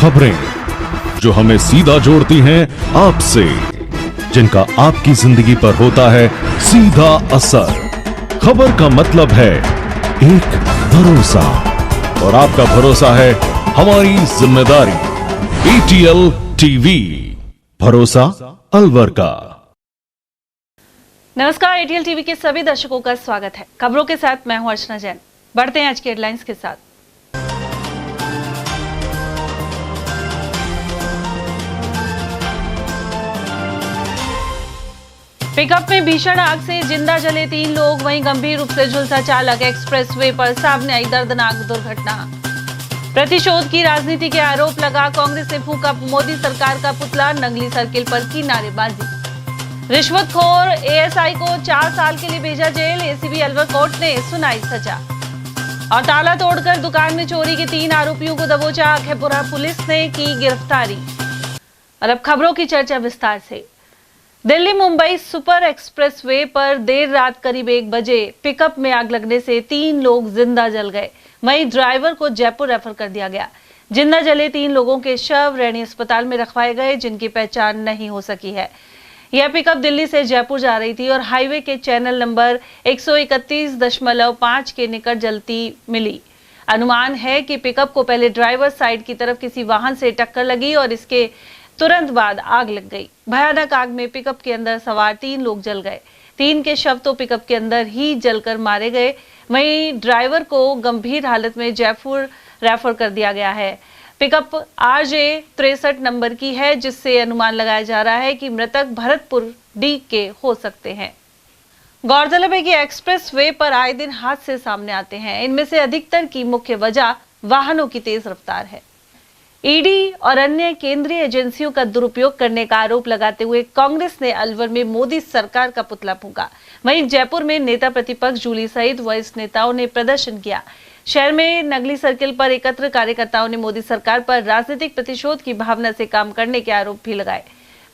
खबरें जो हमें सीधा जोड़ती हैं आपसे, जिनका आपकी जिंदगी पर होता है सीधा असर। खबर का मतलब है एक भरोसा, और आपका भरोसा है हमारी जिम्मेदारी। ATL टीवी, भरोसा अलवर का। नमस्कार, ATL टीवी के सभी दर्शकों का स्वागत है। खबरों के साथ मैं हूं अर्चना जैन। बढ़ते हैं आज की हेडलाइंस के साथ। पिकअप में भीषण आग से जिंदा जले 3 लोग, वहीं गंभीर रूप से झुलसा चालक। एक्सप्रेसवे पर सामने आई दर्दनाक दुर्घटना। प्रतिशोध की राजनीति के आरोप लगा, कांग्रेस ने फूंका मोदी सरकार का पुतला। नंगली सर्किल पर की नारेबाजी। रिश्वतखोर ASI को 4 साल के लिए भेजा जेल, ACB अलवर कोर्ट ने सुनाई सजा। और ताला तोड़कर दुकान में चोरी के 3 आरोपियों को दबोचा, अखेपुरा पुलिस ने की गिरफ्तारी। और अब खबरों की चर्चा विस्तार से। दिल्ली मुंबई सुपर एक्सप्रेसवे पर देर रात करीब 1 बजे पिकअप में आग लगने से 3 लोग जिंदा जल गए, वहीं ड्राइवर को जयपुर रेफर कर दिया गया। जिंदा जले 3 लोगों के शव रैनी अस्पताल में रखवाए गए, जिनकी पहचान नहीं हो सकी है। यह पिकअप दिल्ली से जयपुर जा रही थी और हाईवे के चैनल नंबर 131.5 के निकट जलती मिली। अनुमान है कि पिकअप को पहले ड्राइवर साइड की तरफ किसी वाहन से टक्कर लगी और इसके तुरंत बाद आग लग गई। भयानक आग में पिकअप के अंदर सवार 3 लोग जल गए। 3 के शव तो पिकअप के अंदर ही जलकर मारे गए, वहीं ड्राइवर को गंभीर हालत में जयपुर रेफर कर दिया गया है। पिकअप RJ 63 नंबर की है, जिससे अनुमान लगाया जा रहा है कि मृतक भरतपुर D के हो सकते हैं। गौरतलब है कि एक्सप्रेस वे पर आए दिन हादसे सामने आते हैं। इनमें से अधिकतर की मुख्य वजह वाहनों की तेज रफ्तार है। ED और अन्य केंद्रीय एजेंसियों का दुरुपयोग करने का आरोप लगाते हुए कांग्रेस ने अलवर में मोदी सरकार का पुतला फूंका। वहीं जयपुर में नेता प्रतिपक्ष जूली सहित वरिष्ठ नेताओं ने प्रदर्शन किया। शहर में नगली सर्किल पर एकत्र कार्यकर्ताओं ने मोदी सरकार पर राजनीतिक प्रतिशोध की भावना से काम करने के आरोप भी लगाए।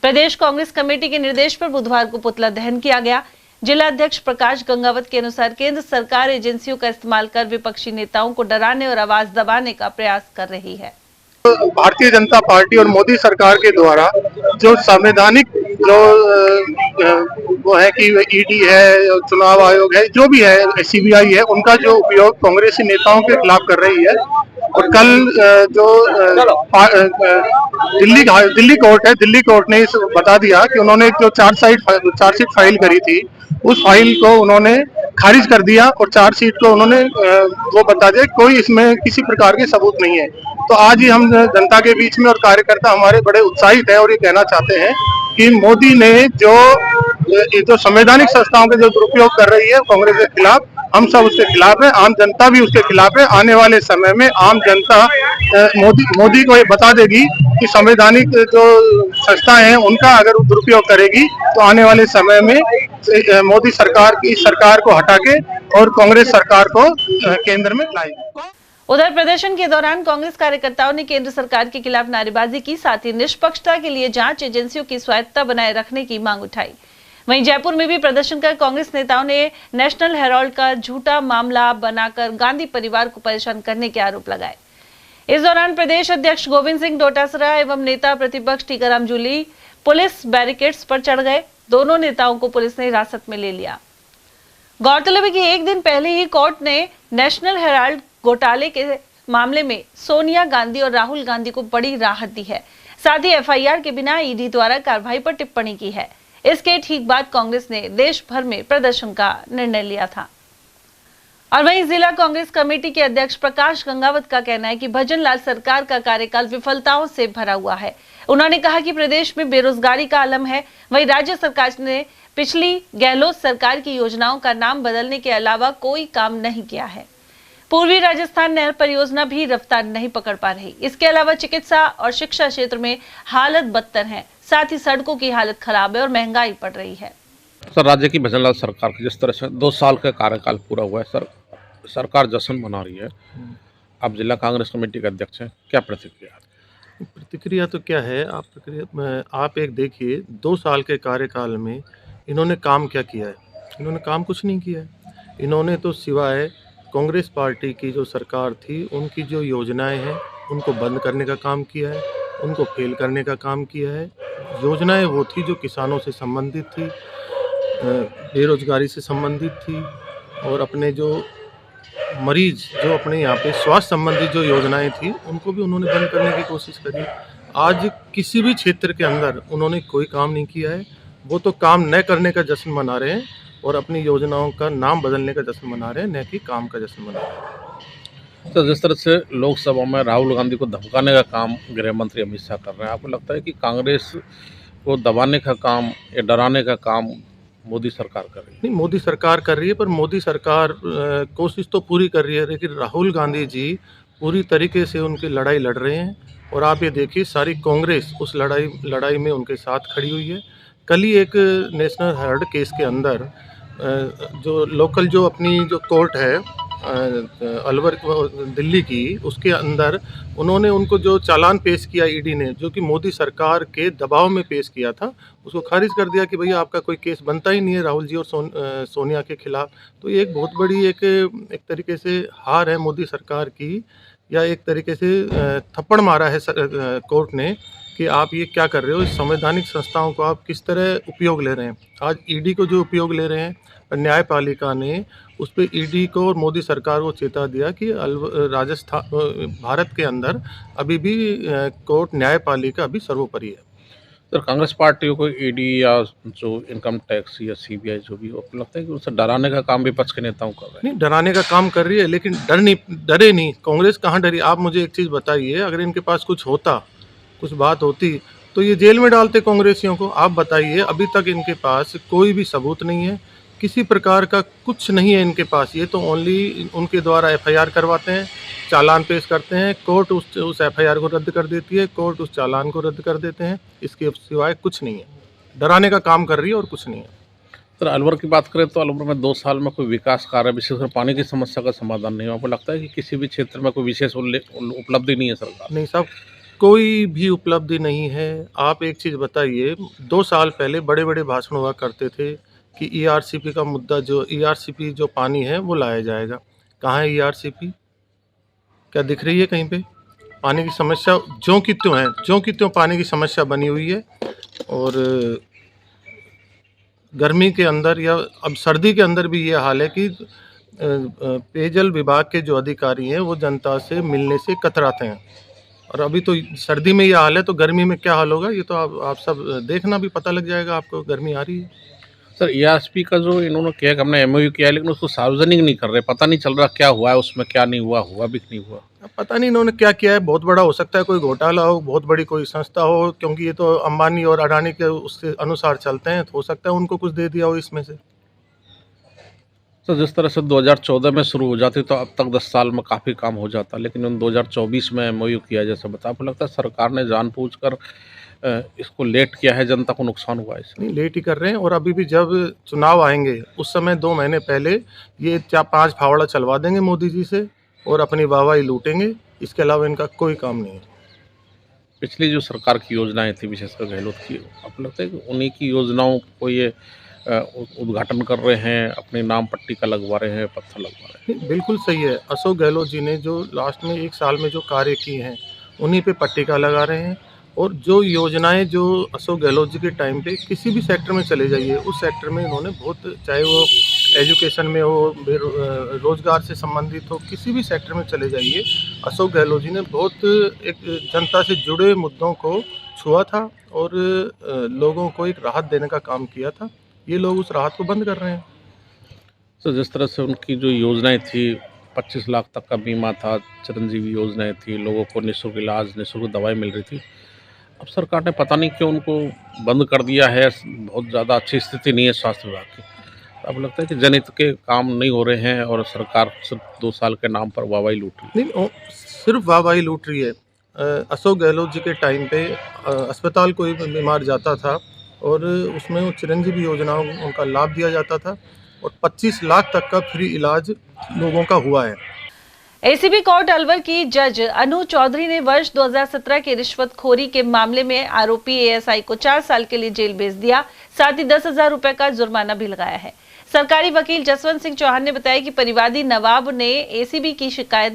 प्रदेश कांग्रेस कमेटी के निर्देश पर बुधवार को पुतला दहन किया गया। जिला अध्यक्ष प्रकाश गंगावत के अनुसार केंद्र सरकार एजेंसियों का इस्तेमाल कर विपक्षी नेताओं को डराने और आवाज दबाने का प्रयास कर रही है। भारतीय जनता पार्टी और मोदी सरकार के द्वारा जो संवैधानिक जो वो है कि ED है, चुनाव आयोग है, जो भी है, CBI है, उनका जो उपयोग कांग्रेसी नेताओं के खिलाफ कर रही है। और कल जो दिल्ली कोर्ट है, दिल्ली कोर्ट ने बता दिया कि उन्होंने जो चार्जशीट फाइल करी थी, उस फाइल को उन्होंने खारिज कर दिया और चार्जशीट को उन्होंने वो बता दिया कोई इसमें किसी प्रकार के सबूत नहीं है। तो आज ही हम जनता के बीच में और कार्यकर्ता हमारे बड़े उत्साहित हैं और ये कहना चाहते हैं कि मोदी ने जो संवैधानिक संस्थाओं के जो दुरुपयोग कर रही है कांग्रेस के खिलाफ, हम सब उसके खिलाफ है, आम जनता भी उसके खिलाफ है। आने वाले समय में आम जनता मोदी को ये बता देगी कि संवैधानिक जो संस्थाएं हैं उनका अगर दुरुपयोग करेगी तो आने वाले समय में मोदी सरकार की सरकार को हटा के और कांग्रेस सरकार को केंद्र में लाएगी। उधर प्रदर्शन के दौरान कांग्रेस कार्यकर्ताओं ने केंद्र सरकार के खिलाफ नारेबाजी की, साथ ही निष्पक्षता के लिए जांच एजेंसियों की स्वायत्तता बनाए रखने की मांग उठाई। वहीं जयपुर में भी प्रदर्शन कर कांग्रेस नेताओं ने नेशनल हेराल्ड का झूठा मामला बनाकर गांधी परिवार को परेशान करने के आरोप लगाए। इस दौरान प्रदेश अध्यक्ष गोविंद सिंह डोटासरा एवं नेता प्रतिपक्ष टीकाराम जूली पुलिस बैरिकेड्स पर चढ़ गए। दोनों नेताओं को पुलिस ने हिरासत में ले लिया। गौरतलब है कि 1 दिन पहले ही कोर्ट ने नेशनल हेराल्ड घोटाले के मामले में सोनिया गांधी और राहुल गांधी को बड़ी राहत दी है। साथ ही FIR के बिना ED द्वारा कार्रवाई पर टिप्पणी की है। इसके ठीक बाद कांग्रेस ने देश भर में प्रदर्शन का निर्णय लिया था। और वहीं जिला कांग्रेस कमेटी के अध्यक्ष प्रकाश गंगावत का कहना है कि भजन लाल सरकार का कार्यकाल विफलताओं से भरा हुआ है। उन्होंने कहा कि प्रदेश में बेरोजगारी का आलम है। वहीं राज्य सरकार ने पिछली गहलोत सरकार की योजनाओं का नाम बदलने के अलावा कोई काम नहीं किया है। पूर्वी राजस्थान नहर परियोजना भी रफ्तार नहीं पकड़ पा रही। इसके अलावा चिकित्सा और शिक्षा क्षेत्र में हालत बदतर है, साथ ही सड़कों की हालत खराब है और महंगाई बढ़ रही है। सर, राज्य की भजनलाल सरकार की जिस तरह से 2 साल का कार्यकाल पूरा हुआ है, सरकार जश्न मना रही है। आप जिला कांग्रेस कमेटी के अध्यक्ष हैं, क्या प्रतिक्रिया? प्रतिक्रिया तो क्या है, आप एक देखिए 2 साल के कार्यकाल में इन्होंने काम क्या किया है? इन्होंने काम कुछ नहीं किया है। इन्होंने तो सिवाय कांग्रेस पार्टी की जो सरकार थी उनकी जो योजनाएं हैं उनको बंद करने का काम किया है, उनको फेल करने का काम किया है। योजनाएं वो थी जो किसानों से संबंधित थी, बेरोजगारी से संबंधित थी, और अपने जो मरीज जो अपने यहाँ पे स्वास्थ्य संबंधी जो योजनाएं थी उनको भी उन्होंने बंद करने की कोशिश करी। आज किसी भी क्षेत्र के अंदर उन्होंने कोई काम नहीं किया है। वो तो काम न करने का जश्न मना रहे हैं और अपनी योजनाओं का नाम बदलने का जश्न मना रहे हैं, न कि काम का जश्न मना रहे हैं। तो जिस तरह से लोकसभा में राहुल गांधी को धमकाने का काम गृह मंत्री अमित शाह कर रहे हैं, आपको लगता है कि कांग्रेस को दबाने का काम या डराने का काम मोदी सरकार कर रही है? नहीं, मोदी सरकार कर रही है, पर मोदी सरकार कोशिश तो पूरी कर रही है, लेकिन राहुल गांधी जी पूरी तरीके से उनकी लड़ाई लड़ रहे हैं। और आप ये देखिए, सारी कांग्रेस उस लड़ाई में उनके साथ खड़ी हुई है। कल ही एक नेशनल हेराल्ड केस के अंदर जो लोकल जो अपनी जो कोर्ट है अलवर दिल्ली की, उसके अंदर उन्होंने उनको जो चालान पेश किया ईडी ने, जो कि मोदी सरकार के दबाव में पेश किया था, उसको खारिज कर दिया कि भैया आपका कोई केस बनता ही नहीं है राहुल जी और सोनिया के खिलाफ। तो ये एक बहुत बड़ी एक तरीके से हार है मोदी सरकार की, या एक तरीके से थप्पड़ मारा है कोर्ट ने कि आप ये क्या कर रहे हो, इस संवैधानिक संस्थाओं को आप किस तरह उपयोग ले रहे हैं। आज ईडी को जो उपयोग ले रहे हैं, न्यायपालिका ने उस पर ईडी को और मोदी सरकार को चेता दिया कि राजस्थान भारत के अंदर अभी भी कोर्ट न्यायपालिका अभी सर्वोपरि है। तो कांग्रेस पार्टियों को ईडी या जो इनकम टैक्स या सीबीआई जो भी, आपको लगता है कि उसे डराने का काम विपक्ष के नेताओं कर रहे हैं? नहीं, डराने का काम कर रही है, लेकिन डरे नहीं। कांग्रेस कहाँ डरी? आप मुझे एक चीज़ बताइए, अगर इनके पास कुछ होता, कुछ बात होती, तो ये जेल में डालते कांग्रेसियों को। आप बताइए, अभी तक इनके पास कोई भी सबूत नहीं है, किसी प्रकार का कुछ नहीं है इनके पास। ये तो ओनली उनके द्वारा एफआईआर करवाते हैं, चालान पेश करते हैं, कोर्ट उस एफआईआर को रद्द कर देती है, कोर्ट उस चालान को रद्द कर देते हैं। इसके सिवाय कुछ नहीं है। डराने का काम कर रही है और कुछ नहीं है। सर, अलवर की बात करें तो अलवर में 2 साल में कोई विकास कार्य, विशेषकर पानी की समस्या का समाधान नहीं हुआ। आपको लगता है कि किसी भी क्षेत्र में कोई विशेष उपलब्धि नहीं है सरकार? नहीं साहब, कोई भी उपलब्धि नहीं है। आप एक चीज़ बताइए, 2 साल पहले बड़े बड़े भाषण हुआ करते थे कि ईआरसीपी का मुद्दा, जो ईआरसीपी जो पानी है वो लाया जाएगा। कहाँ है ईआरसीपी? क्या दिख रही है कहीं पे? पानी की समस्या ज्यों की त्यों है, ज्यों की त्यों पानी की समस्या बनी हुई है। और गर्मी के अंदर या अब सर्दी के अंदर भी ये हाल है कि पेयजल विभाग के जो अधिकारी हैं वो जनता से मिलने से कतराते हैं। और अभी तो सर्दी में ये हाल है, तो गर्मी में क्या हाल होगा, ये तो आप सब देखना भी पता लग जाएगा आपको। गर्मी आ रही है। सर, ईआरसीपी का जो इन्होंने किया कि हमने एमओयू किया है, लेकिन उसको सार्वजनिक नहीं कर रहे। पता नहीं चल रहा क्या हुआ है उसमें, क्या नहीं हुआ, हुआ भी नहीं हुआ। अब पता नहीं इन्होंने क्या किया है। बहुत बड़ा हो सकता है, कोई घोटाला हो, बहुत बड़ी कोई संस्था हो, क्योंकि ये तो अंबानी और अडानी के उसके अनुसार चलते हैं, तो हो सकता है उनको कुछ दे दिया हो इसमें से। सर, जिस तरह से 2014 में शुरू हो जाती तो अब तक 10 साल में काफ़ी काम हो जाता, लेकिन उन 2024 में एमओयू किया जैसा बता। आपको लगता है सरकार ने जानबूझकर इसको लेट किया है, जनता को नुकसान हुआ है इसमें? नहीं, लेट ही कर रहे हैं। और अभी भी जब चुनाव आएंगे उस समय 2 महीने पहले ये 4-5 फावड़ा चलवा देंगे मोदी जी से और अपनी वाहवाही लूटेंगे। इसके अलावा इनका कोई काम नहीं है। पिछली जो सरकार की योजनाएं थी, विशेषकर गहलोत की, आपको लगता है कि उन्हीं की योजनाओं को ये उद्घाटन कर रहे हैं, अपने नाम पट्टी का लगवा रहे हैं, पत्थर लगवा रहे हैं? बिल्कुल सही है। अशोक गहलोत जी ने जो लास्ट में 1 साल में जो कार्य किए हैं, उन्हीं पे पट्टिका लगा रहे हैं। और जो योजनाएं जो अशोक गहलोत जी के टाइम पे, किसी भी सेक्टर में चले जाइए, उस सेक्टर में इन्होंने बहुत, चाहे वो एजुकेशन में हो, रोजगार से संबंधित हो, किसी भी सेक्टर में चले जाइए, अशोक गहलोत जी ने बहुत एक जनता से जुड़े मुद्दों को छुआ था और लोगों को एक राहत देने का काम किया था। ये लोग उस राहत को बंद कर रहे हैं। तो जिस तरह से उनकी जो योजनाएं थी, 25 लाख तक का बीमा था, चिरंजीवी योजनाएं थी, लोगों को निःशुल्क इलाज, निःशुल्क दवाई मिल रही थी। अब सरकार ने पता नहीं क्यों उनको बंद कर दिया है। बहुत ज़्यादा अच्छी स्थिति नहीं है स्वास्थ्य विभाग की। अब लगता है कि जनहित के काम नहीं हो रहे हैं और सरकार सिर्फ 2 साल के नाम पर वाहवाही लूट रही है। नहीं, सिर्फ वाहवाही लूट रही है। अशोक गहलोत जी के टाइम पे अस्पताल कोई बीमार जाता था और उसमें वो चिरंजीवी योजनाओं उनका लाभ दिया जाता था और 25 लाख तक का फ्री इलाज लोगों का हुआ है। एसीबी कोर्ट अलवर की जज अनु चौधरी ने वर्ष 2017 के रिश्वतखोरी के मामले में आरोपी एएसआई को 4 साल के लिए जेल भेज दिया। साथ ही 10,000 रुपए का जुर्माना भी लगाया है। सरकारी वकील जसवंत सिंह चौहान ने बताया कि परिवादी नवाब ने एसीबी की शिकायत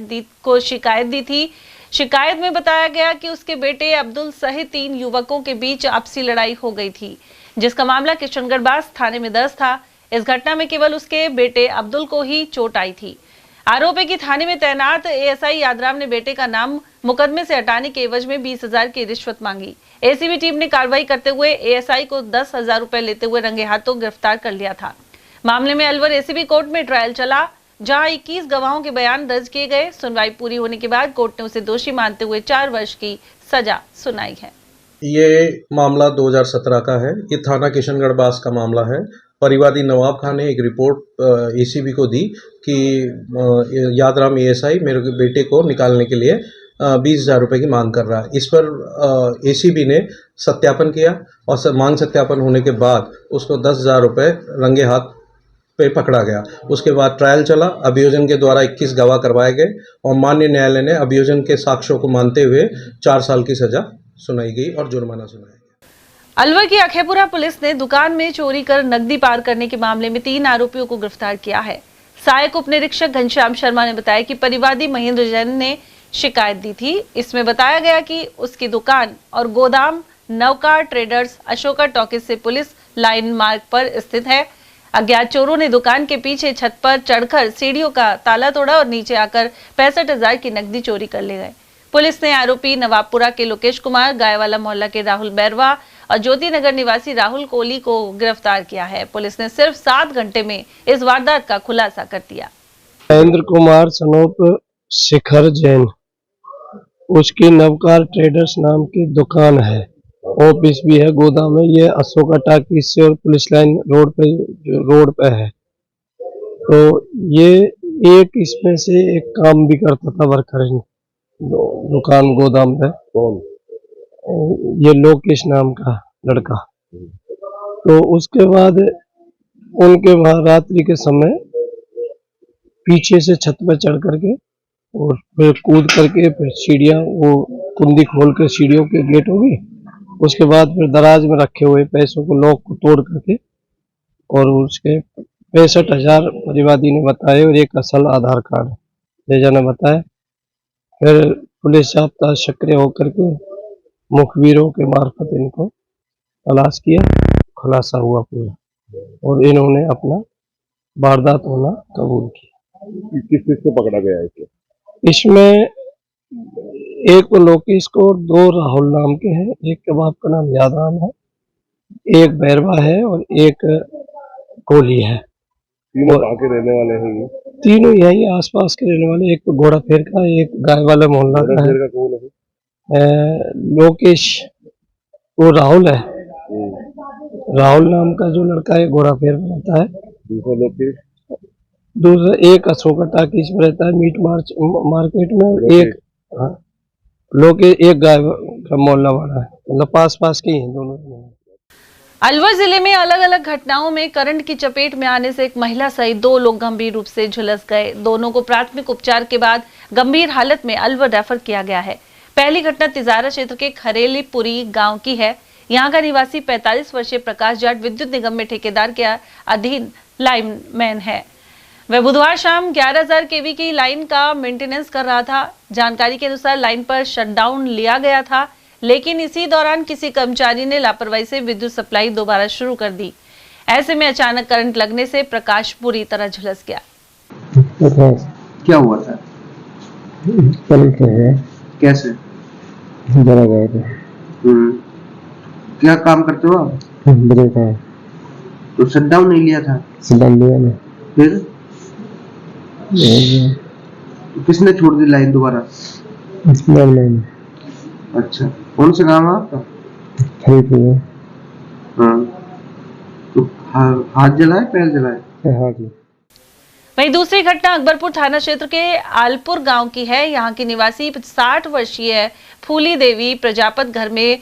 दी थी शिकायत में बताया गया कि उसके बेटे अब्दुल सहित 3 युवकों के बीच आपसी लड़ाई हो गई थी, जिसका मामला किशनगढ़ थाने में दर्ज था। इस घटना में केवल उसके बेटे अब्दुल को ही चोट आई थी। आरोप है कि थाने में तैनात एएसआई यादराम ने बेटे का नाम मुकदमे से हटाने के एवज में 20,000 की रिश्वत मांगी। एसीबी टीम ने कार्रवाई करते हुए एएसआई को 10,000 रुपए लेते हुए रंगे हाथों गिरफ्तार कर लिया था। मामले में अलवर एसीबी कोर्ट में ट्रायल चला, जहां 21 गवाहों के बयान दर्ज किए गए। सुनवाई पूरी होने के बाद कोर्ट ने उसे दोषी मानते हुए 4 वर्ष की सजा सुनाई है। ये मामला 2017 का है। ये थाना किशनगढ़ बास का मामला है। परिवादी नवाब खान ने एक रिपोर्ट एसीबी को दी कि यादराम एएसआई मेरे बेटे को निकालने के लिए 20,000 रुपये की मांग कर रहा है। इस पर एसीबी ने सत्यापन किया और मांग सत्यापन होने के बाद उसको 10,000 रुपये रंगे हाथ पे पकड़ा गया। उसके बाद ट्रायल चला। अभियोजन के द्वारा 21 गवाह करवाए गए और माननीय न्यायालय ने अभियोजन के साक्ष्यों को मानते हुए 4 साल की सजा सुनाई गई और जुर्माना सुनाया गया। अलवर की अखेपुरा पुलिस ने दुकान में चोरी कर नकदी पार करने के मामले में 3 आरोपियों को गिरफ्तार किया है। सहायक उप निरीक्षक घनश्याम शर्मा ने बताया कि परिवादी महेंद्र जैन ने शिकायत दी थी। इसमें बताया गया कि उसकी दुकान और गोदाम नवकार ट्रेडर्स अशोका टॉकीज से पुलिस लाइन मार्ग पर स्थित है। अज्ञात चोरों ने दुकान के पीछे छत पर चढ़कर सीढ़ियों का ताला तोड़ा और नीचे आकर 65,000 की नकदी चोरी कर ले गए। पुलिस ने आरोपी नवाबपुरा के लोकेश कुमार, गायवाला मोहल्ला के राहुल बैरवा और ज्योति नगर निवासी राहुल कोहली को गिरफ्तार किया है। पुलिस ने सिर्फ 7 घंटे में इस वारदात का खुलासा कर दिया। महेंद्र कुमार सनोप शिखर जैन, उसकी नवकार ट्रेडर्स नाम की दुकान है, ऑफिस भी है, गोदाम है। ये अशोका टाकीज से और पुलिस लाइन रोड पे है। तो ये एक इसमें से एक काम भी करता था वर्कर, दुकान गोदाम पे। कौन? ये लोकेश नाम का लड़का। तो उसके बाद उनके वहां रात्रि के समय पीछे से छत पर चढ़ करके और फिर कूद करके फिर सीढ़ियां, वो कुंडी खोल कर सीढ़ियों के गेट होगी, उसके बाद फिर दराज में रखे हुए पैसों को लॉक को तोड़ करके और उसके 65,000 परिवादी ने बताए और एक असल आधार कार्ड ले जाना बताया। फिर पुलिस जाब्ता सक्रिय होकर के मुखबिरों के मार्फत इनको तलाश किया, खुलासा हुआ पूरा और इन्होंने अपना वारदात होना कबूल किया। किस चीज को पकड़ा गया है? इसमें एक तो लोकेश को और 2 राहुल नाम के हैं। एक के बाप का नाम यादराम है, एक बैरवा है और एक कोहली है। तीनों कहाँ के रहने वाले हैं ये? तीनों यही आसपास के रहने वाले। एक तो घोड़ा फेर का, एक गायवाला मोहल्ला का है। कौन है? लोकेश वो राहुल है, राहुल नाम का जो लड़का है घोड़ा फेर में रहता है। दूसरा लोकेश? दूसरा एक अशोका टाकीज में रहता है, मीट मार्केट में। एक लोकेश एक गाय का मोहल्ला वाला है, मतलब पास पास के ही हैं दोनों। अलवर जिले में अलग अलग घटनाओं में करंट की चपेट में आने से एक महिला सहित 2 लोग गंभीर रूप से झुलस गए। दोनों को प्राथमिक उपचार के बाद गंभीर हालत में अलवर रेफर किया गया है। पहली घटना तिजारा क्षेत्र के खरेलीपुरी गांव की है। यहां का निवासी 45 वर्षीय प्रकाश जाट विद्युत निगम में ठेकेदार के अधीन लाइनमैन है। वह बुधवार शाम 11,000 केवी की लाइन का मेंटेनेंस कर रहा था। जानकारी के अनुसार लाइन पर शटडाउन लिया गया था, लेकिन इसी दौरान किसी कर्मचारी ने लापरवाही से विद्युत सप्लाई दोबारा शुरू कर दी। ऐसे में अचानक करंट लगने से प्रकाश बुरी तरह झुलस गया। क्या हुआ था? कैसे? क्या काम करते हो आप? तो शटडाउन नहीं लिया था? फिर तो किसने छोड़ दी लाइन दोबारा? अच्छा, कौन सा गाँव है आपका? हाँ, तो हाथ जलाए पैर जलाए? वहीं दूसरी घटना अकबरपुर थाना क्षेत्र के आलपुर गांव की है। यहां की निवासी 60 वर्षीय फूली देवी प्रजापत घर में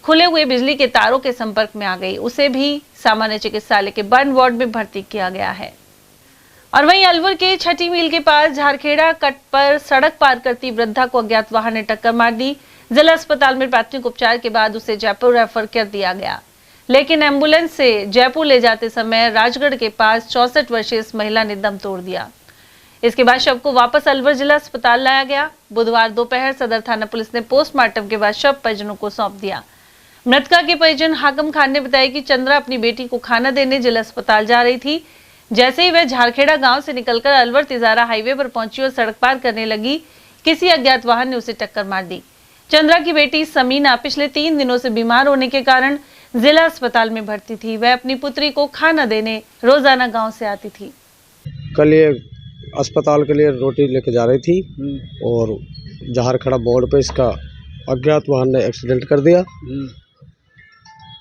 खुले हुए बिजली के तारों के संपर्क में आ गई। उसे भी सामान्य चिकित्सालय के बर्न वार्ड में भर्ती किया गया है। और वहीं अलवर के छठी मील के पास झारखेड़ा कट पर सड़क पार करती वृद्धा को अज्ञात वाहन ने टक्कर मार दी। जिला अस्पताल में प्राथमिक उपचार के बाद उसे जयपुर रेफर कर दिया गया, लेकिन एम्बुलेंस से जयपुर ले जाते समय राजगढ़ के पास 64 वर्षीय इस महिला ने दम तोड़ दिया। इसके बाद शव को वापस अलवर जिला अस्पताल लाया गया। बुधवार दोपहर सदर थाना पुलिस ने पोस्टमार्टम के बाद शव परिजनों को सौंप दिया। मृतका के परिजन हाकम खान ने बताया कि चंद्रा अपनी बेटी को खाना देने जिला अस्पताल जा रही थी। जैसे ही वह झारखेड़ा गांव से निकलकर अलवर तिजारा हाईवे पर पहुंची और सड़क पार करने लगी, किसी अज्ञात वाहन ने उसे टक्कर मार दी। चंद्रा की बेटी समीना पिछले 3 दिनों से बीमार होने के कारण जिला अस्पताल में भर्ती थी। वह अपनी पुत्री को खाना देने रोजाना गांव से आती थी। कल ये अस्पताल के लिए रोटी लेके जा रही थी और झारखड़ा बॉर्डर पे इसका अज्ञात वाहन ने एक्सीडेंट कर दिया।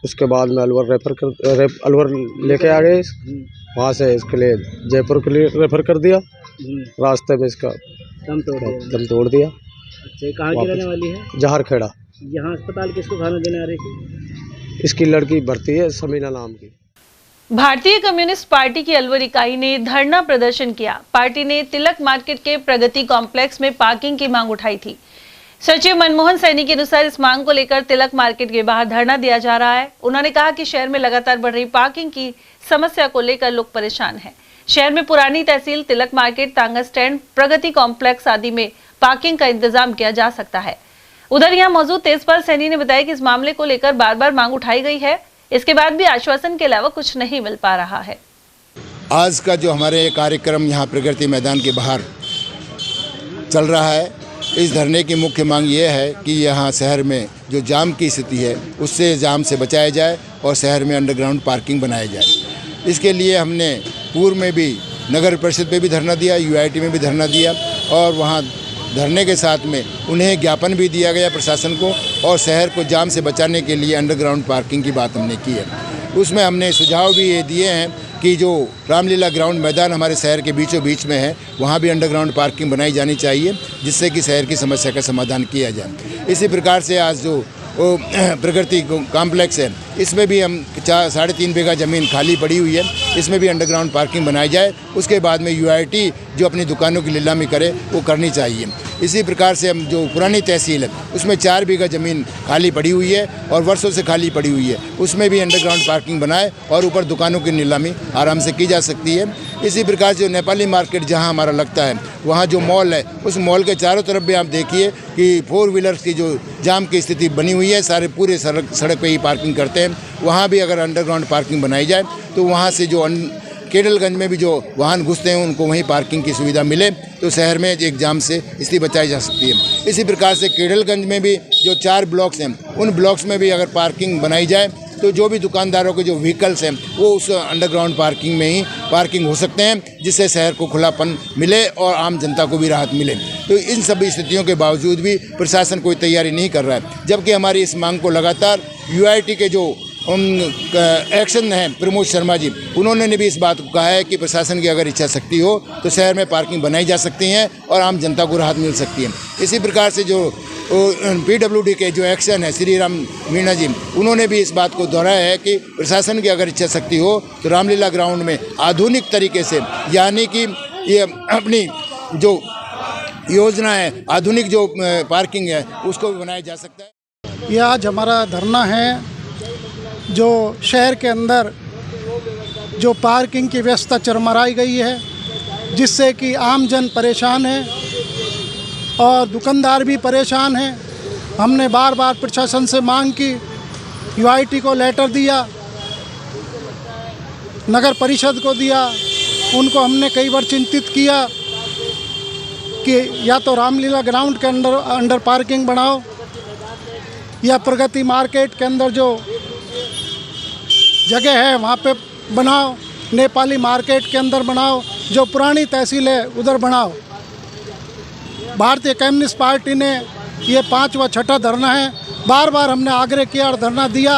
उसके बाद में अलवर लेके आ गए। वहाँ से इसके लिए जयपुर के लिए रेफर कर दिया। रास्ते में इसका दम तोड़ दिया। अच्छा, कहाँ की रहने वाली है? झारखेड़ा। यहाँ अस्पताल किसको खाना देने आ रही थी? इसकी लड़की भर्ती है, समीना नाम की। भारतीय कम्युनिस्ट पार्टी की अलवर इकाई ने धरना प्रदर्शन किया। पार्टी ने तिलक मार्केट के प्रगति कॉम्प्लेक्स में पार्किंग की मांग उठाई थी। सचिव मनमोहन सैनी के अनुसार इस मांग को लेकर तिलक मार्केट के बाहर धरना दिया जा रहा है। उन्होंने कहा कि शहर में लगातार बढ़ रही पार्किंग की समस्या को लेकर लोग परेशान हैं। शहर में पुरानी तहसील, तिलक मार्केट, तांगा स्टैंड, प्रगति कॉम्प्लेक्स आदि में पार्किंग का इंतजाम किया जा सकता है। उधर यहाँ मौजूद तेजपाल सैनी ने बताया कि इस मामले को लेकर बार बार मांग उठाई गई है। इसके बाद भी आश्वासन के अलावा कुछ नहीं मिल पा रहा है। आज का जो हमारे कार्यक्रम यहाँ प्रगति मैदान के बाहर चल रहा है, इस धरने की मुख्य मांग ये है कि यहाँ शहर में जो जाम की स्थिति है उससे जाम से बचाया जाए और शहर में अंडरग्राउंड पार्किंग बनाया जाए। इसके लिए हमने पूर्व में भी नगर परिषद पे भी धरना दिया, यूआईटी में भी धरना दिया और वहाँ धरने के साथ में उन्हें ज्ञापन भी दिया गया प्रशासन को और शहर को जाम से बचाने के लिए अंडरग्राउंड पार्किंग की बात हमने की है। उसमें हमने सुझाव भी ये दिए हैं कि जो रामलीला ग्राउंड मैदान हमारे शहर के बीचों बीच में है, वहाँ भी अंडरग्राउंड पार्किंग बनाई जानी चाहिए, जिससे कि शहर की समस्या का समाधान किया जाए। इसी प्रकार से आज जो प्रगति कॉम्प्लेक्स है, इसमें भी हम 3.5 बीघा ज़मीन खाली पड़ी हुई है, इसमें भी अंडरग्राउंड पार्किंग बनाई जाए। उसके बाद में यूआईटी जो अपनी दुकानों की नीलामी करे वो करनी चाहिए। इसी प्रकार से हम जो पुरानी तहसील है उसमें 4 बीघा ज़मीन खाली पड़ी हुई है और वर्षों से खाली पड़ी हुई है, उसमें भी अंडरग्राउंड पार्किंग बनाए और ऊपर दुकानों की नीलामी आराम से की जा सकती है। इसी प्रकार से नेपाली मार्केट जहां हमारा लगता है, वहां जो मॉल है उस मॉल के चारों तरफ भी आप देखिए कि 4 व्हीलर्स की जो जाम की स्थिति बनी हुई है, सारे पूरे सड़क पे ही पार्किंग करते हैं। वहाँ भी अगर अंडरग्राउंड पार्किंग बनाई जाए तो वहाँ से जो केडलगंज में भी जो वाहन घुसते हैं उनको वहीं पार्किंग की सुविधा मिले तो शहर में एक जाम से स्थिति बचाई जा सकती है। इसी प्रकार से केडलगंज में भी जो 4 ब्लॉक्स हैं, उन ब्लॉक्स में भी अगर पार्किंग बनाई जाए तो जो भी दुकानदारों के जो व्हीकल्स हैं वो उस अंडरग्राउंड पार्किंग में ही पार्किंग हो सकते हैं, जिससे शहर को खुलापन मिले और आम जनता को भी राहत मिले। तो इन सभी स्थितियों के बावजूद भी प्रशासन कोई तैयारी नहीं कर रहा है, जबकि हमारी इस मांग को लगातार यूआईटी के जो एक्शन है प्रमोद शर्मा जी, उन्होंने भी इस बात को कहा है कि प्रशासन की अगर इच्छा शक्ति हो तो शहर में पार्किंग बनाई जा सकती है और आम जनता को राहत मिल सकती है। इसी प्रकार से जो पीडब्ल्यूडी के जो एक्शन है श्री राम मीणा जी, उन्होंने भी इस बात को दोहराया है कि प्रशासन की अगर इच्छा शक्ति हो तो रामलीला ग्राउंड में आधुनिक तरीके से, यानी कि ये अपनी जो योजना है आधुनिक जो पार्किंग है उसको भी बनाया जा सकता है। यह आज हमारा धरना है जो शहर के अंदर जो पार्किंग की व्यवस्था चरमराई गई है, जिससे कि आम जन परेशान है और दुकानदार भी परेशान हैं। हमने बार बार प्रशासन से मांग की, यूआईटी को लेटर दिया, नगर परिषद को दिया, उनको हमने कई बार चिंतित किया कि या तो रामलीला ग्राउंड के अंडर पार्किंग बनाओ या प्रगति मार्केट के अंदर जो जगह है वहाँ पे बनाओ, नेपाली मार्केट के अंदर बनाओ, जो पुरानी तहसील है उधर बनाओ। भारतीय कम्युनिस्ट पार्टी ने ये 5वां 6ठा धरना है, बार बार हमने आग्रह किया और धरना दिया।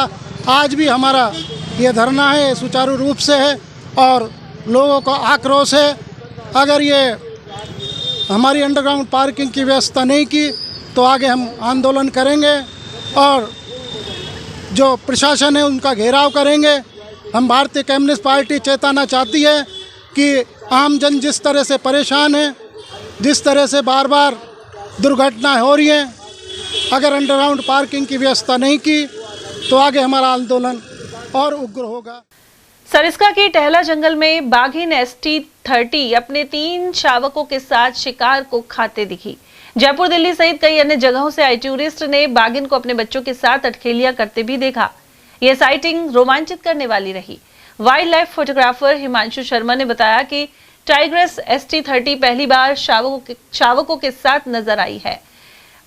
आज भी हमारा ये धरना है सुचारू रूप से है और लोगों को आक्रोश है। अगर ये हमारी अंडरग्राउंड पार्किंग की व्यवस्था नहीं की तो आगे हम आंदोलन करेंगे और जो प्रशासन है उनका घेराव करेंगे। हम भारतीय कम्युनिस्ट पार्टी चेताना चाहती है कि आम जन जिस तरह से परेशान है, जिस तरह से बार बार दुर्घटनाएं हो रही हैं, अगर अंडरग्राउंड पार्किंग की व्यवस्था नहीं की तो आगे हमारा आंदोलन और उग्र होगा। सरिस्का के टहला जंगल में बाघिन ST30 अपने 3 शावकों के साथ शिकार को खाते दिखी। जयपुर, दिल्ली सहित कई अन्य जगहों से आए टूरिस्ट ने बाघिन को अपने बच्चों के साथ अठखेलियां करते भी देखा। यह साइटिंग रोमांचित करने वाली रही। Wild life photographer Himanshu Sharma ने बताया कि टाइग्रेस ST30 पहली बार शावकों के साथ नजर आई है।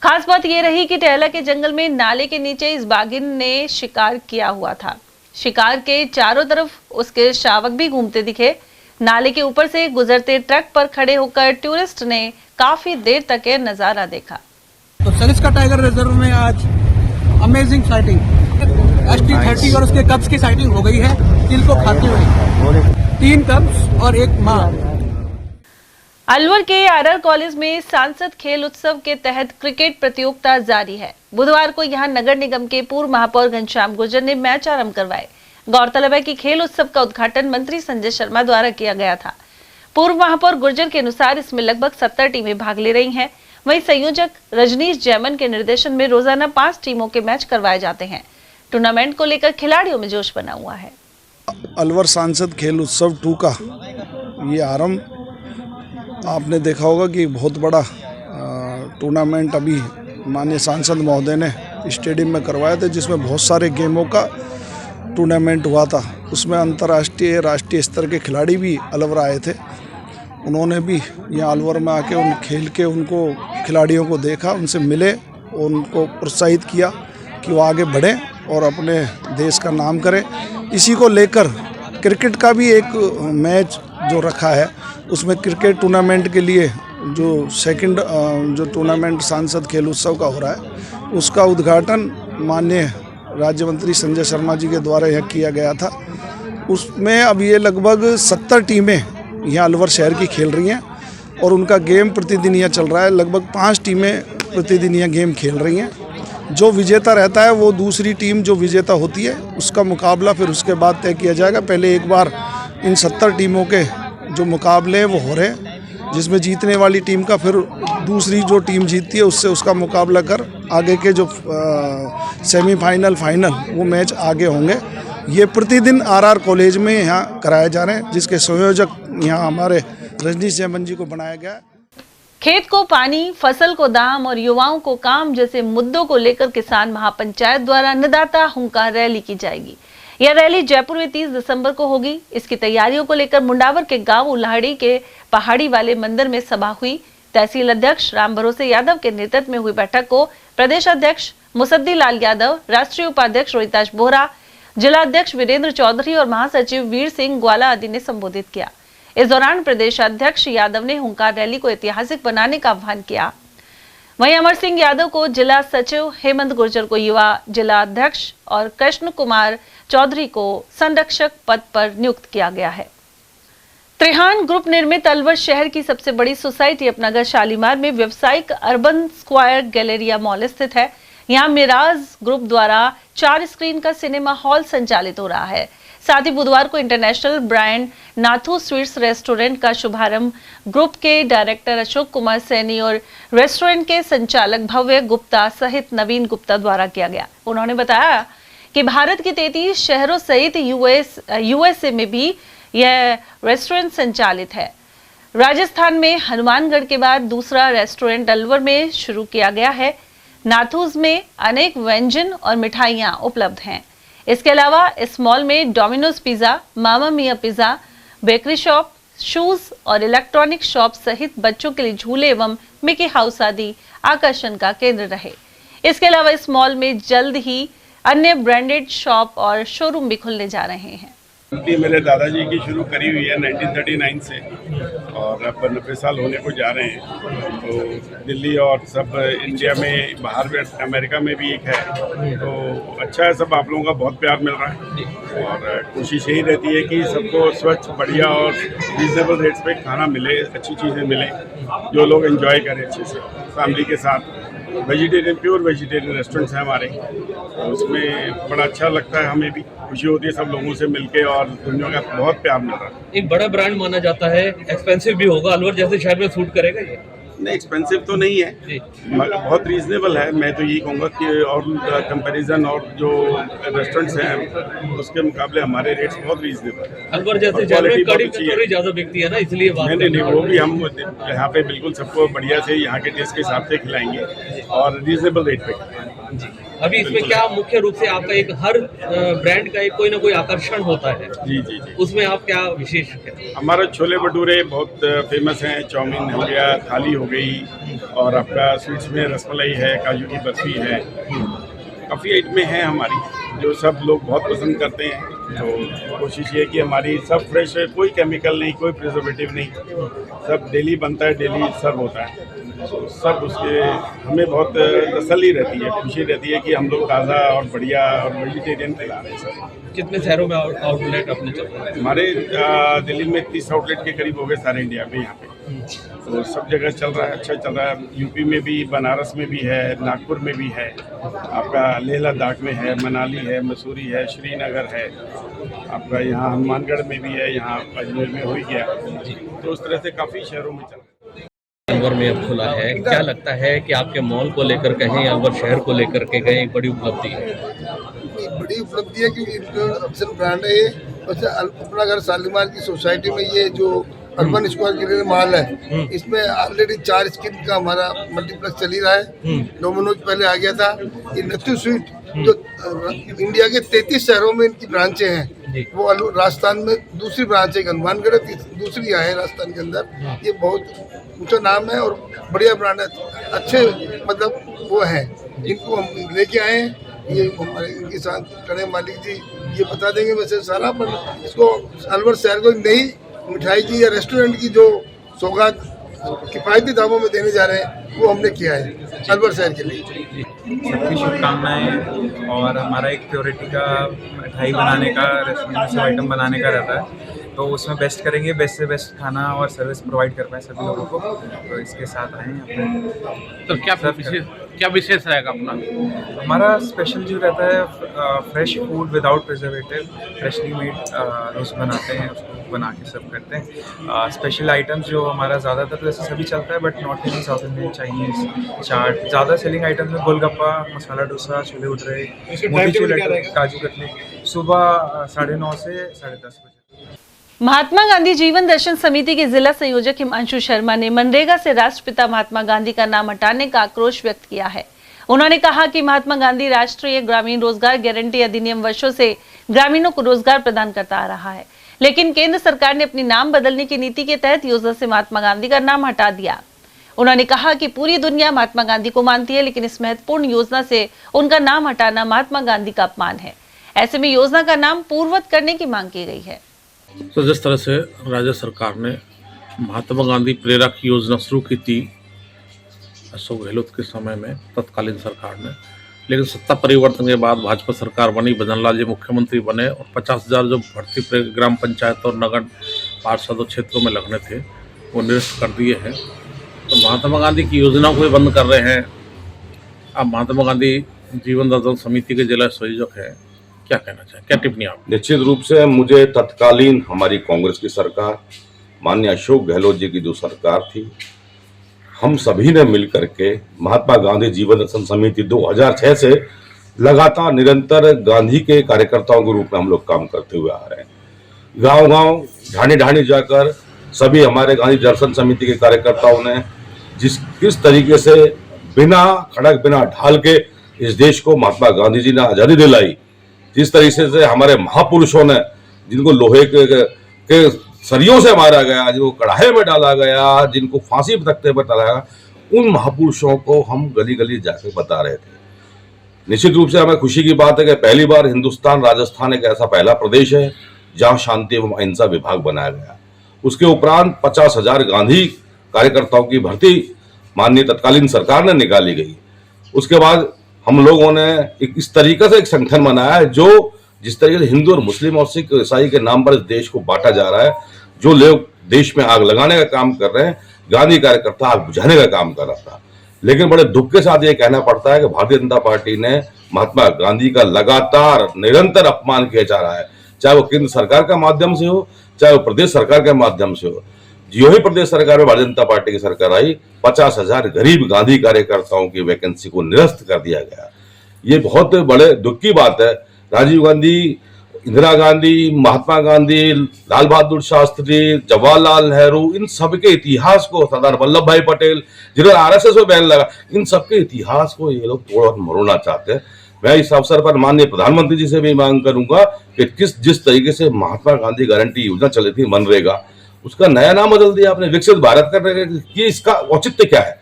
खास बात यह रही कि टेहला के जंगल में नाले के नीचे इस बाघिन ने शिकार किया हुआ था। शिकार के चारों तरफ उसके शावक भी घूमते दिखे। नाले के ऊपर से गुजरते ट्रक पर खड़े होकर टूरिस्ट ने काफी देर तक यह नजारा देखा। तो सरिस्का टाइगर रिजर्व में आज अमेजिंग साइटिंग ST30 और उसके कब्स की साइटिंग हो गई है। तिल को खाते हुए 3 कब्स और 1 मां। अलवर के RR कॉलेज में सांसद खेल उत्सव के तहत क्रिकेट प्रतियोगिता जारी है। बुधवार को यहां नगर निगम के पूर्व महापौर घनश्याम गुर्जर ने मैच आरंभ करवाए। गौरतलब है कि खेल उत्सव का उद्घाटन मंत्री संजय शर्मा द्वारा किया गया था। पूर्व महापौर गुर्जर के अनुसार इसमें लगभग 70 टीमें भाग ले रही हैं। वहीं संयोजक रजनीश जैमन के निर्देशन में रोजाना 5 टीमों के मैच करवाए जाते हैं। टूर्नामेंट को लेकर खिलाड़ियों में जोश बना हुआ है। अलवर सांसद खेल उत्सव 2 का ये आरंभ आपने देखा होगा कि बहुत बड़ा टूर्नामेंट अभी माननीय सांसद महोदय ने स्टेडियम में करवाया था, जिसमें बहुत सारे गेमों का टूर्नामेंट हुआ था। उसमें अंतर्राष्ट्रीय राष्ट्रीय स्तर के खिलाड़ी भी अलवर आए थे। उन्होंने भी यहाँ अलवर में आके उन खेल के उनको खिलाड़ियों को देखा, उनसे मिले और उनको प्रोत्साहित किया कि वो आगे बढ़ें और अपने देश का नाम करें। इसी को लेकर क्रिकेट का भी एक मैच जो रखा है, उसमें क्रिकेट टूर्नामेंट के लिए जो सेकंड जो टूर्नामेंट सांसद खेल उत्सव का हो रहा है, उसका उद्घाटन माननीय राज्य मंत्री संजय शर्मा जी के द्वारा यह किया गया था। उसमें अब ये लगभग 70 टीमें यहाँ अलवर शहर की खेल रही हैं और उनका गेम प्रतिदिन यहाँ चल रहा है। लगभग 5 टीमें प्रतिदिन यहाँ गेम खेल रही हैं। जो विजेता रहता है वो दूसरी टीम जो विजेता होती है उसका मुकाबला फिर उसके बाद तय किया जाएगा। पहले एक बार इन 70 टीमों के जो मुकाबले हैं वो हो रहे हैं, जिसमें जीतने वाली टीम का फिर दूसरी जो टीम जीतती है उससे उसका मुकाबला कर आगे के जो सेमीफाइनल फाइनल वो मैच आगे होंगे। ये प्रतिदिन RR कॉलेज में यहाँ कराए जा रहे हैं, जिसके संयोजक यहाँ हमारे रजनीश जैमन जी को बनाया गया है। खेत को पानी, फसल को दाम और युवाओं को काम जैसे मुद्दों को लेकर किसान महापंचायत द्वारा अन्नदाता हुंकार रैली की जाएगी। यह रैली जयपुर में 30 दिसंबर को होगी। इसकी तैयारियों को लेकर मुंडावर के गांव उल्हाड़ी के पहाड़ी वाले मंदिर में सभा हुई। तहसील अध्यक्ष राम भरोसे यादव के नेतृत्व में हुई बैठक को प्रदेश अध्यक्ष मुसद्दी लाल यादव, राष्ट्रीय उपाध्यक्ष रोहिताश बोहरा, जिला अध्यक्ष वीरेंद्र चौधरी और महासचिव वीर सिंह ग्वाला आदि ने संबोधित किया। इस दौरान प्रदेश अध्यक्ष यादव ने हुंकार रैली को ऐतिहासिक बनाने का आह्वान किया। वहीं अमर सिंह यादव को जिला सचिव, हेमंत गुर्जर को युवा जिला अध्यक्ष और कृष्ण कुमार चौधरी को संरक्षक पद पर नियुक्त किया गया है। त्रिहान ग्रुप निर्मित अलवर शहर की सबसे बड़ी सोसाइटी अपनगर शालीमार में व्यावसायिक अर्बन स्क्वायर गैलेरिया मॉल स्थित है। यहाँ मिराज ग्रुप द्वारा 4 स्क्रीन का सिनेमा हॉल संचालित हो रहा है। साथ ही बुधवार को international brand Nathu sweets restaurant का शुभारंभ ग्रुप के डायरेक्टर अशोक कुमार सैनी और रेस्टोरेंट के संचालक भव्य गुप्ता सहित नवीन गुप्ता द्वारा किया गया। उन्होंने बताया कि भारत के 33 शहरों सहित यूएसए में भी यह रेस्टोरेंट संचालित है। राजस्थान में हनुमानगढ़ के बाद दूसरा रेस्टोरेंट अलवर में शुरू किया गया है। नाथूज में अनेक व्यंजन और मिठाइयां उपलब्ध हैं। इसके अलावा इस मॉल में डोमिनोज पिज्जा, मामा मिया पिज्जा, बेकरी शॉप, शूज और इलेक्ट्रॉनिक शॉप सहित बच्चों के लिए झूले एवं मिकी हाउस आदि आकर्षण का केंद्र रहे। इसके अलावा इस मॉल में जल्द ही अन्य ब्रांडेड शॉप और शोरूम भी खुलने जा रहे हैं। मेरे दादाजी की शुरू करी हुई है 1939 से और अब 90 साल होने को जा रहे हैं। तो दिल्ली और सब इंडिया में, बाहर भी, अमेरिका में भी एक है। तो अच्छा है, सब आप लोगों का बहुत प्यार मिल रहा है और कोशिश यही रहती है कि सबको स्वच्छ, बढ़िया और रीजनेबल रेट्स पे खाना मिले, अच्छी चीज़ें मिले, जो लोग एंजॉय करें अच्छे से फैमिली के साथ। वेजिटेरियन, प्योर वेजिटेरियन रेस्टोरेंट्स हैं हमारे, तो उसमें बड़ा अच्छा लगता है, हमें भी खुशी होती है सब लोगों से मिलके और दुनिया का बहुत प्यार मिल रहा है। एक बड़ा ब्रांड माना जाता है, एक्सपेंसिव भी होगा, अलवर जैसे शहर में सूट करेगा ये? नहीं, एक्सपेंसिव तो नहीं है, बहुत रीजनेबल है। मैं तो यही कहूँगा कि और कंपैरिजन और जो रेस्टोरेंट्स हैं उसके मुकाबले हमारे रेट्स बहुत रीजनेबल है। अलवर जैसे जगह में कड़ी कचौरी ज्यादा बिकती है ना, इसलिए नहीं, वो भी हम यहाँ पे बिल्कुल सबको बढ़िया से यहाँ के टेस्ट के हिसाब से खिलाएंगे और रीजनेबल रेट पे खिलाएंगे। अभी इसमें क्या मुख्य रूप से आपका एक हर ब्रांड का एक कोई ना कोई आकर्षण होता है? जी, उसमें आप क्या विशेष है? हमारा छोले भटूरे बहुत फेमस हैं, चाउमीन हो गया, थाली हो गई, और आपका स्वीट्स में रसमलाई है, काजू की बर्फी है, काफ़ी आइटमें हैं हमारी जो सब लोग बहुत पसंद करते हैं। तो कोशिश ये है कि हमारी सब फ्रेश है, कोई केमिकल नहीं, कोई प्रिजर्वेटिव नहीं, सब डेली बनता है, डेली सर्व होता है। तो सब उसके हमें बहुत तसल्ली रहती है, खुशी रहती है कि हम लोग ताज़ा और बढ़िया और वेजिटेरियन खिला रहे हैं सर। कितने शहरों में आउटलेट अपने चल रहे हैं? हमारे दिल्ली में 30 आउटलेट के करीब हो गए सारे इंडिया में यहाँ पे। तो सब जगह चल रहा है, अच्छा चल रहा है। यूपी में भी, बनारस में भी है, नागपुर में भी है, आपका लेह लद्दाख में है, मनाली है, मसूरी है, श्रीनगर है, आपका यहाँ हनुमानगढ़ में भी है, यहाँ अजमेर में हो ही गया। तो उस तरह से काफ़ी शहरों में चल रहा है। अलवर में अब खुला है, क्या लगता है कि आपके मॉल को लेकर कहें, अलवर शहर को लेकर के गए, एक बड़ी उपलब्धि है? बड़ी उपलब्धि है क्योंकि इंटरनेशनल ब्रांड है ये। वैसे अपना घर शालीमार की सोसाइटी में ये जो अर्बन स्क्वायर के लिए माल है, इसमें ऑलरेडी 4 स्किन का हमारा मल्टीप्लेक्स चल ही रहा है। डोमिनोज पहले आ गया था, ये नथु स्वीट जो इंडिया के 33 शहरों में इनकी ब्रांचें हैं, वो राजस्थान में दूसरी ब्रांच है, हनुमानगढ़ दूसरी है राजस्थान के अंदर। ये बहुत ऊंचा नाम है और बढ़िया ब्रांड है, अच्छे मतलब वो है, इनको हम लेके आए हैं। ये हमारे इनके साथ कड़े मालिक जी ये बता देंगे वैसे सारा, पर इसको अलवर शहर को नई मिठाई की या रेस्टोरेंट की जो सौगात किफ़ायती दामों में देने जा रहे हैं वो हमने किया है अलवर शहर के लिए। सबकी शुभकामनाएं। और हमारा एक प्योरिटी का मिठाई बनाने का, रेस्टोरेंट में सब आइटम बनाने का रहता है, तो उसमें बेस्ट करेंगे, बेस्ट से बेस्ट खाना और सर्विस प्रोवाइड कर पाए सभी लोगों को। तो इसके साथ आए हैं अपने। तो क्या विशेष रहेगा अपना? हमारा स्पेशल जो रहता है fresh food without preservative, freshly made roast बनाते हैं, उसको बना के सर्व करते हैं। स्पेशल आइटम्स जो हमारा ज़्यादातर तो ऐसे सभी चलता है, but North Indian, South Indian, Chinese, chaat, ज़्यादा सेलिंग आइटम्स में गोलगप्पा, मसाला डोसा, छोले भटूरे, मोतीचूर लड्डू, काजू कतली, सुबह 9:30 से 10:30 बजे। महात्मा गांधी जीवन दर्शन समिति के जिला संयोजक हिमांशु शर्मा ने मनरेगा से राष्ट्रपिता महात्मा गांधी का नाम हटाने का आक्रोश व्यक्त किया है। उन्होंने कहा कि महात्मा गांधी राष्ट्रीय ग्रामीण रोजगार गारंटी अधिनियम वर्षों से ग्रामीणों को रोजगार प्रदान करता आ रहा है, लेकिन केंद्र सरकार ने अपनी नाम बदलने की नीति के तहत योजना से महात्मा गांधी का नाम हटा दिया। उन्होंने कहा कि पूरी दुनिया महात्मा गांधी को मानती है, लेकिन इस महत्वपूर्ण योजना से उनका नाम हटाना महात्मा गांधी का अपमान है। ऐसे में योजना का नाम पूर्ववत करने की मांग की गई है। तो जिस तरह से राज्य सरकार ने महात्मा गांधी प्रेरक योजना शुरू की थी अशोक गहलोत के समय में, तत्कालीन सरकार ने, लेकिन सत्ता परिवर्तन के बाद भाजपा सरकार बनी, भजन लाल जी मुख्यमंत्री बने और 50,000 जो भर्ती ग्राम पंचायत और नगर पार्षदों क्षेत्रों में लगने थे वो निरस्त कर दिए हैं। तो महात्मा गांधी की योजना को भी बंद कर रहे हैं। अब महात्मा गांधी जीवन दर्शन समिति के जिला संयोजक है, क्या कहना चाहिए, क्या टिप्पणी आप? निश्चित रूप से मुझे तत्कालीन हमारी कांग्रेस की सरकार, माननीय अशोक गहलोत जी की जो सरकार थी, हम सभी ने मिलकर के महात्मा गांधी जीवन दर्शन समिति 2006 से लगातार निरंतर गांधी के कार्यकर्ताओं के रूप में हम लोग काम करते हुए आ रहे हैं। गांव-गांव, ढाणी-ढाणी जाकर सभी हमारे गांधी दर्शन समिति के कार्यकर्ताओं ने किस तरीके से बिना खड़क, बिना ढाल के इस देश को महात्मा गांधी जी ने आज़ादी दिलाई, जिस तरीके से हमारे महापुरुषों ने, जिनको लोहे के सरियों से मारा गया, जिनको कढ़ाई में डाला गया, जिनको फांसी तख्ते पर डाला गया, उन महापुरुषों को हम गली गली जाकर बता रहे थे। निश्चित रूप से हमें खुशी की बात है कि पहली बार हिंदुस्तान, राजस्थान एक ऐसा पहला प्रदेश है जहां शांति एवं अहिंसा विभाग बनाया गया। उसके उपरांत 50,000 गांधी कार्यकर्ताओं की भर्ती माननीय तत्कालीन सरकार ने निकाली गई। उसके बाद हम लोगों ने इस तरीके से एक संगठन बनाया है जो जिस तरीके से हिंदू और मुस्लिम और सिख ईसाई के नाम पर इस देश को बांटा जा रहा है, जो लोग देश में आग लगाने का काम कर रहे हैं, गांधी कार्यकर्ता आग बुझाने का काम कर रहा था। लेकिन बड़े दुख के साथ ये कहना पड़ता है कि भारतीय जनता पार्टी ने महात्मा गांधी का लगातार निरंतर अपमान किया जा रहा है, चाहे वो केंद्र सरकार के माध्यम से हो, चाहे वो प्रदेश सरकार के माध्यम से हो। जो ही प्रदेश सरकार में भारतीय जनता पार्टी की सरकार आई, 50,000 गरीब गांधी कार्यकर्ताओं की वैकेंसी को निरस्त कर दिया गया। ये बहुत बड़े दुख की बात है। राजीव गांधी, इंदिरा गांधी, महात्मा गांधी, लाल बहादुर शास्त्री, जवाहरलाल नेहरू, इन सबके इतिहास को, सरदार वल्लभ भाई पटेल जिन्होंने आरएसएस में बैन लगा, इन सबके इतिहास को ये लोग तोड़ मरोड़ना चाहते हैं। मैं इस अवसर पर माननीय प्रधानमंत्री जी से भी मांग करूंगा कि जिस तरीके से महात्मा गांधी गारंटी योजना चली थी मनरेगा, उसका नया नाम बदल दिया आपने, विकसित भारत करने का। इसका औचित्य क्या है?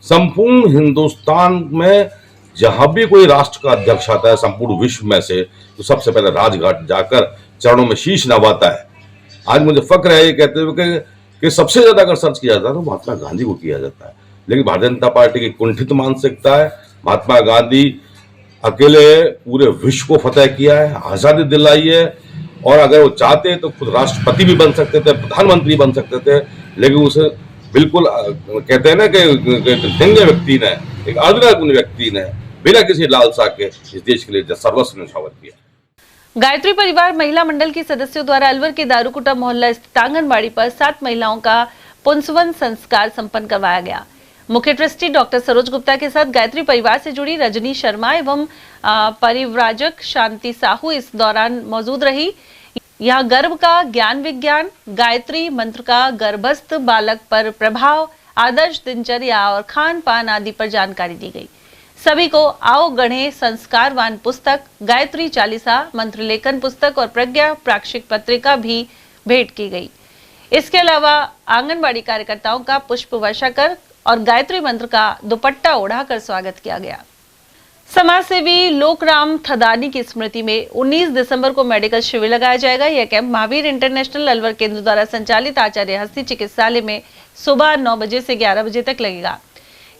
संपूर्ण हिंदुस्तान में जहां भी कोई राष्ट्र का अध्यक्ष आता है संपूर्ण विश्व में से, तो सबसे पहले राजघाट जाकर चरणों में शीश नवाता है। आज मुझे फक्र है ये कहते हुए कि सबसे ज्यादा अगर सर्च किया जाता है तो महात्मा गांधी को किया जाता है। लेकिन भारतीय जनता पार्टी की कुंठित मानसिकता है। महात्मा गांधी अकेले पूरे विश्व को फतेह किया है, आजादी दिलाई है, और अगर वो चाहते तो खुद राष्ट्रपति भी बन सकते थे, प्रधानमंत्री बन सकते थे, लेकिन उसे बिल्कुल कहते हैं ना कि दिंगे व्यक्ति ने, एक अर्धनग्न व्यक्ति ने बिना किसी लालसा के इस देश के लिए सर्वस्व न्यौछावर किया। गायत्री परिवार महिला मंडल के सदस्यों द्वारा अलवर के दारूकुटा मोहल्ला स्थित आंगनबाड़ी पर 7 महिलाओं का पुंसवन संस्कार संपन्न करवाया गया। मुख्य ट्रस्टी डॉक्टर सरोज गुप्ता के साथ गायत्री परिवार से जुड़ी रजनी शर्मा एवं परिव्राजक शांति साहू इस दौरान मौजूद रही। यहाँ गर्भ का ज्ञान विज्ञान, गायत्री मंत्र का गर्भस्थ बालक पर प्रभाव, आदर्श दिनचर्या और खान पान आदि पर जानकारी दी गई। सभी को आओ गढ़े संस्कारवान पुस्तक, गायत्री चालीसा, मंत्र लेखन पुस्तक और प्रज्ञा प्राक्षिक पत्रिका भी भेंट की गई। इसके अलावा आंगनबाड़ी कार्यकर्ताओं का पुष्प वर्षा कर और गायत्री मंत्र का दुपट्टा ओढ़ाकर स्वागत किया गया। समाज सेवी लोकराम थदानी की स्मृति में 19 दिसंबर को मेडिकल शिविर लगाया जाएगा। यह कैंप महावीर इंटरनेशनल अलवर केंद्र द्वारा संचालित आचार्य हस्ती चिकित्सालय में सुबह 9 बजे से 11 बजे तक लगेगा।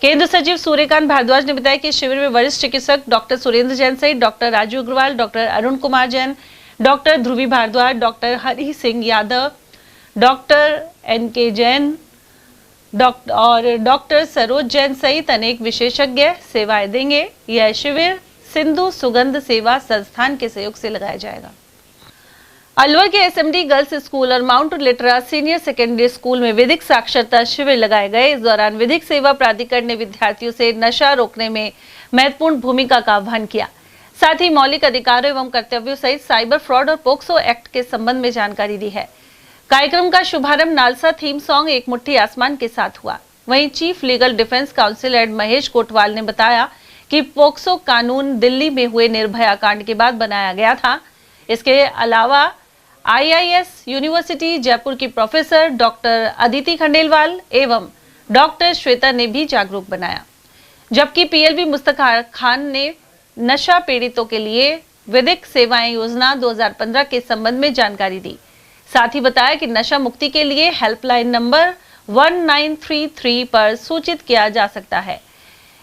केंद्र सचिव सूर्यकांत भारद्वाज ने बताया कि शिविर में वरिष्ठ चिकित्सक डॉक्टर सुरेंद्र जैन सहित doctor Raju Agarwal, doctor Arun Kumar Jain, doctor Dhruvi Bhardwaj, doctor Hari Singh Yadav, doctor NK Jain और डॉक्टर सरोज जैन सहित अनेक विशेषज्ञ सेवाएं देंगे। यह शिविर सिंधु सुगंध सेवा संस्थान के सहयोग से लगाया जाएगा। अलवर के SMD गर्ल्स स्कूल और mount Litera senior secondary school में विधिक साक्षरता शिविर लगाए गए। इस दौरान विधिक सेवा प्राधिकरण ने विद्यार्थियों से नशा रोकने में महत्वपूर्ण भूमिका का आह्वान किया। साथ ही मौलिक अधिकारों एवं कर्तव्यों सहित साइबर फ्रॉड और पोक्सो एक्ट के संबंध में जानकारी दी है। कार्यक्रम का शुभारंभ नालसा थीम सॉन्ग एक मुट्ठी आसमान के साथ हुआ। वहीं चीफ लीगल डिफेंस काउंसिल एड महेश कोटवाल ने बताया कि पोक्सो कानून दिल्ली में हुए निर्भया कांड के बाद बनाया गया था। इसके अलावा IIS यूनिवर्सिटी जयपुर की प्रोफेसर डॉक्टर अदिति खंडेलवाल एवं डॉक्टर श्वेता ने भी जागरूक बनाया, जबकि PLB मुस्तक खान ने नशा पीड़ितों के लिए विधिक सेवाएं योजना 2015 के संबंध में जानकारी दी। साथ ही बताया कि नशा मुक्ति के लिए हेल्पलाइन नंबर 1933 पर सूचित किया जा सकता है।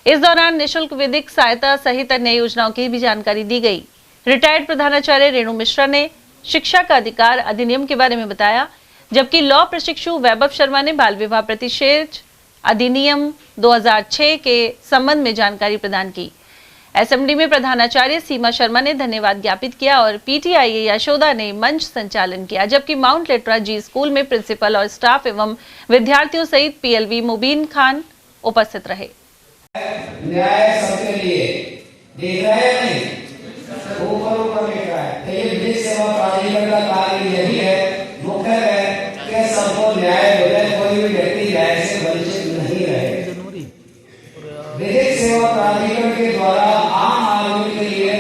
इस दौरान निःशुल्क विधिक सहायता सहित अन्य योजनाओं की भी जानकारी दी गई। रिटायर्ड प्रधानाचार्य रेणु मिश्रा ने शिक्षा का अधिकार अधिनियम के बारे में बताया, जबकि लॉ प्रशिक्षु वैभव शर्मा ने बाल विवाह प्रतिषेध अधिनियम 2006 के संबंध में जानकारी प्रदान की। SMD में प्रधानाचार्य सीमा शर्मा ने धन्यवाद ज्ञापित किया और PTIA यशोदा ने मंच संचालन किया, जबकि माउंट लिटरा जी स्कूल में प्रिंसिपल और स्टाफ एवं विद्यार्थियों सहित PLB मुबीन खान उपस्थित रहे। न्याय सबके लिए देख रहे हैं, ऊपर देख रहा है। ये विधिक सेवा प्राधिकरण का कार्य यही है, मुख्य है कि सबको न्याय हो जाए, कोई भी व्यक्ति न्याय से वंचित नहीं रहे। विधिक सेवा प्राधिकरण के द्वारा आम आदमी के लिए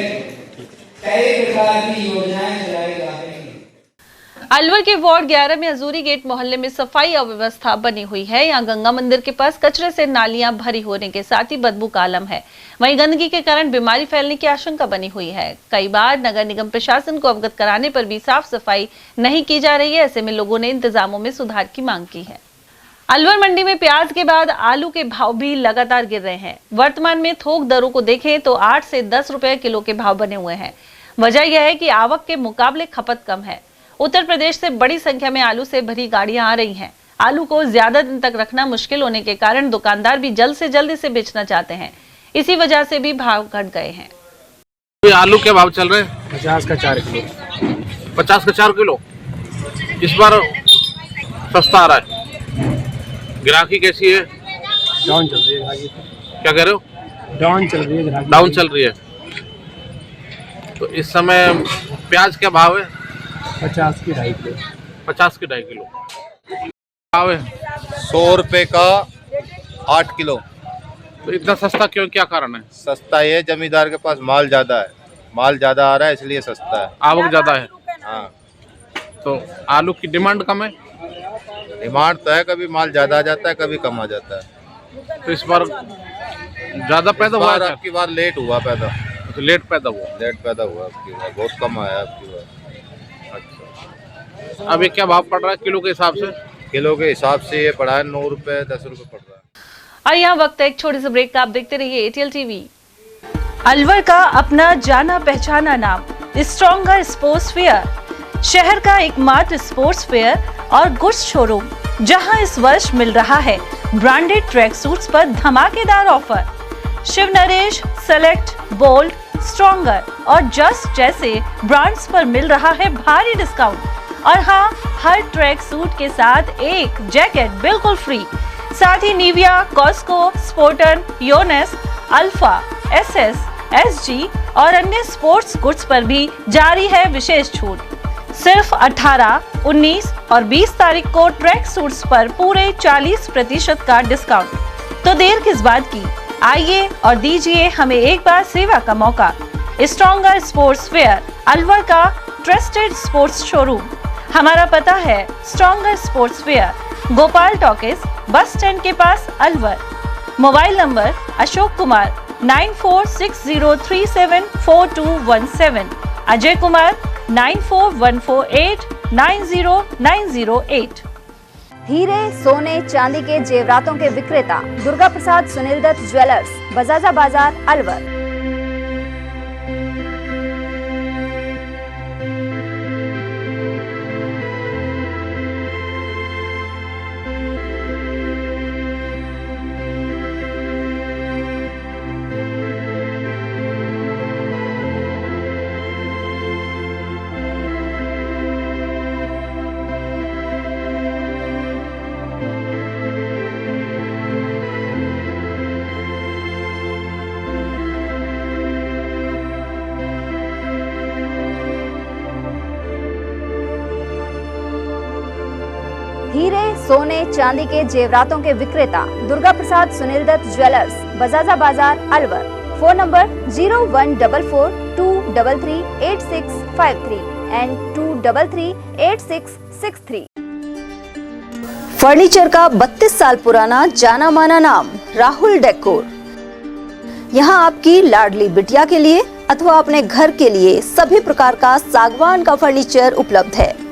कई प्रकार की योजनाएं चलाई जा रही हैं। अलवर के वार्ड 11 में हजूरी गेट मोहल्ले में सफाई अव्यवस्था बनी हुई है। यहाँ गंगा मंदिर के पास कचरे से नालियां भरी होने के साथ ही बदबू का आलम है। वहीं गंदगी के कारण बीमारी फैलने की आशंका बनी हुई है। कई बार नगर निगम प्रशासन को अवगत कराने पर भी साफ सफाई नहीं की जा रही है। ऐसे में लोगों ने इंतजामों में सुधार की मांग की है। अलवर मंडी में प्याज के बाद आलू के भाव भी लगातार गिर रहे हैं। वर्तमान में थोक दरों को देखें तो 8 से 10 रुपए किलो के भाव बने हुए हैं। वजह यह है कि आवक के मुकाबले खपत कम है। उत्तर प्रदेश से बड़ी संख्या में आलू से भरी गाड़ियां आ रही हैं। आलू को ज्यादा दिन तक रखना मुश्किल होने के कारण दुकानदार भी जल्द से जल्द इसे बेचना चाहते हैं। इसी वजह से भी भाव घट गए हैं। आलू के भाव चल रहे हैं 50 का 4 किलो। 50 का 4 किलो इस बार सस्ता आ रहा है। ग्राहकी कैसी है? डाउन चल रही है ग्राहकी। क्या कह रहे हो? डाउन चल रही है ग्राहकी। डाउन चल रही है। तो इस समय प्याज क्या भाव है? 50 की 2.5 किलो। 50 की 2.5 किलो भाव है। 100 रुपए का 8 किलो। तो इतना सस्ता क्यों, क्या कारण है? सस्ता ये जमींदार के पास माल ज्यादा है, माल ज्यादा आ रहा है इसलिए सस्ता है। आवक ज्यादा है। हाँ। तो आलू की डिमांड कम है? डिमांड तो है, कभी माल ज्यादा आ जाता है कभी कम आ जाता है। तो इस बार ज्यादा पैदा हुआ है? आपकी बार लेट हुआ पैदा। तो लेट पैदा हुआ आपकी बार, बहुत कम आया आपकी बार। अच्छा, अब ये क्या भाव पड़ रहा है किलो के हिसाब से? किलो के हिसाब से ये पड़ा है 9 रुपए 10 रुपए पड़ रहा है। और यहाँ वक्त है एक छोटे से ब्रेक का। आप देखते रहिए एटीएल टीवी। अलवर का अपना जाना पहचाना नाम स्ट्रॉन्गर स्पोर्ट्स फेयर, शहर का एकमात्र स्पोर्ट्स फेयर और गुड्स शोरूम, जहां इस वर्ष मिल रहा है ब्रांडेड ट्रैक सूट्स पर धमाकेदार offer. Shiv Naresh, select, bold, stronger और जस्ट जैसे ब्रांड्स पर मिल रहा है भारी डिस्काउंट। और हाँ, हर ट्रैक सूट के साथ एक जैकेट बिल्कुल फ्री। साथ ही Nivia, Cosco, Spartan, Yonex, Alpha, SS, SG और अन्य स्पोर्ट्स गुड्स पर भी जारी है विशेष छूट। सिर्फ 18, 19 और 20 तारीख को ट्रैक सूट्स पर पूरे 40% का डिस्काउंट। तो देर किस बात की, आइए और दीजिए हमें एक बार सेवा का मौका। स्ट्रॉन्गर स्पोर्ट्स फेयर, अलवर का ट्रस्टेड स्पोर्ट्स शोरूम। हमारा पता है Stronger Sports Fair, Gopal talkies, bus stand के पास, अलवर। Mobile number Ashok Kumar 9460374217, Ajay Kumar 9414890908। हीरे, सोने, चांदी के जेवरातों के विक्रेता दुर्गा प्रसाद सुनील दत्त ज्वेलर्स, बजाजा बाजार, अलवर। हीरे, सोने, चांदी के जेवरातों के विक्रेता दुर्गा प्रसाद सुनील दत्त ज्वेलर्स, बजाजा बाजार, Alwar. Phone number 0144233863 and 2338663। Furniture का 32 साल पुराना जाना माना नाम राहुल डेकोर। यहाँ आपकी लाडली बिटिया के लिए अथवा अपने घर के लिए सभी प्रकार का सागवान का फर्नीचर उपलब्ध है।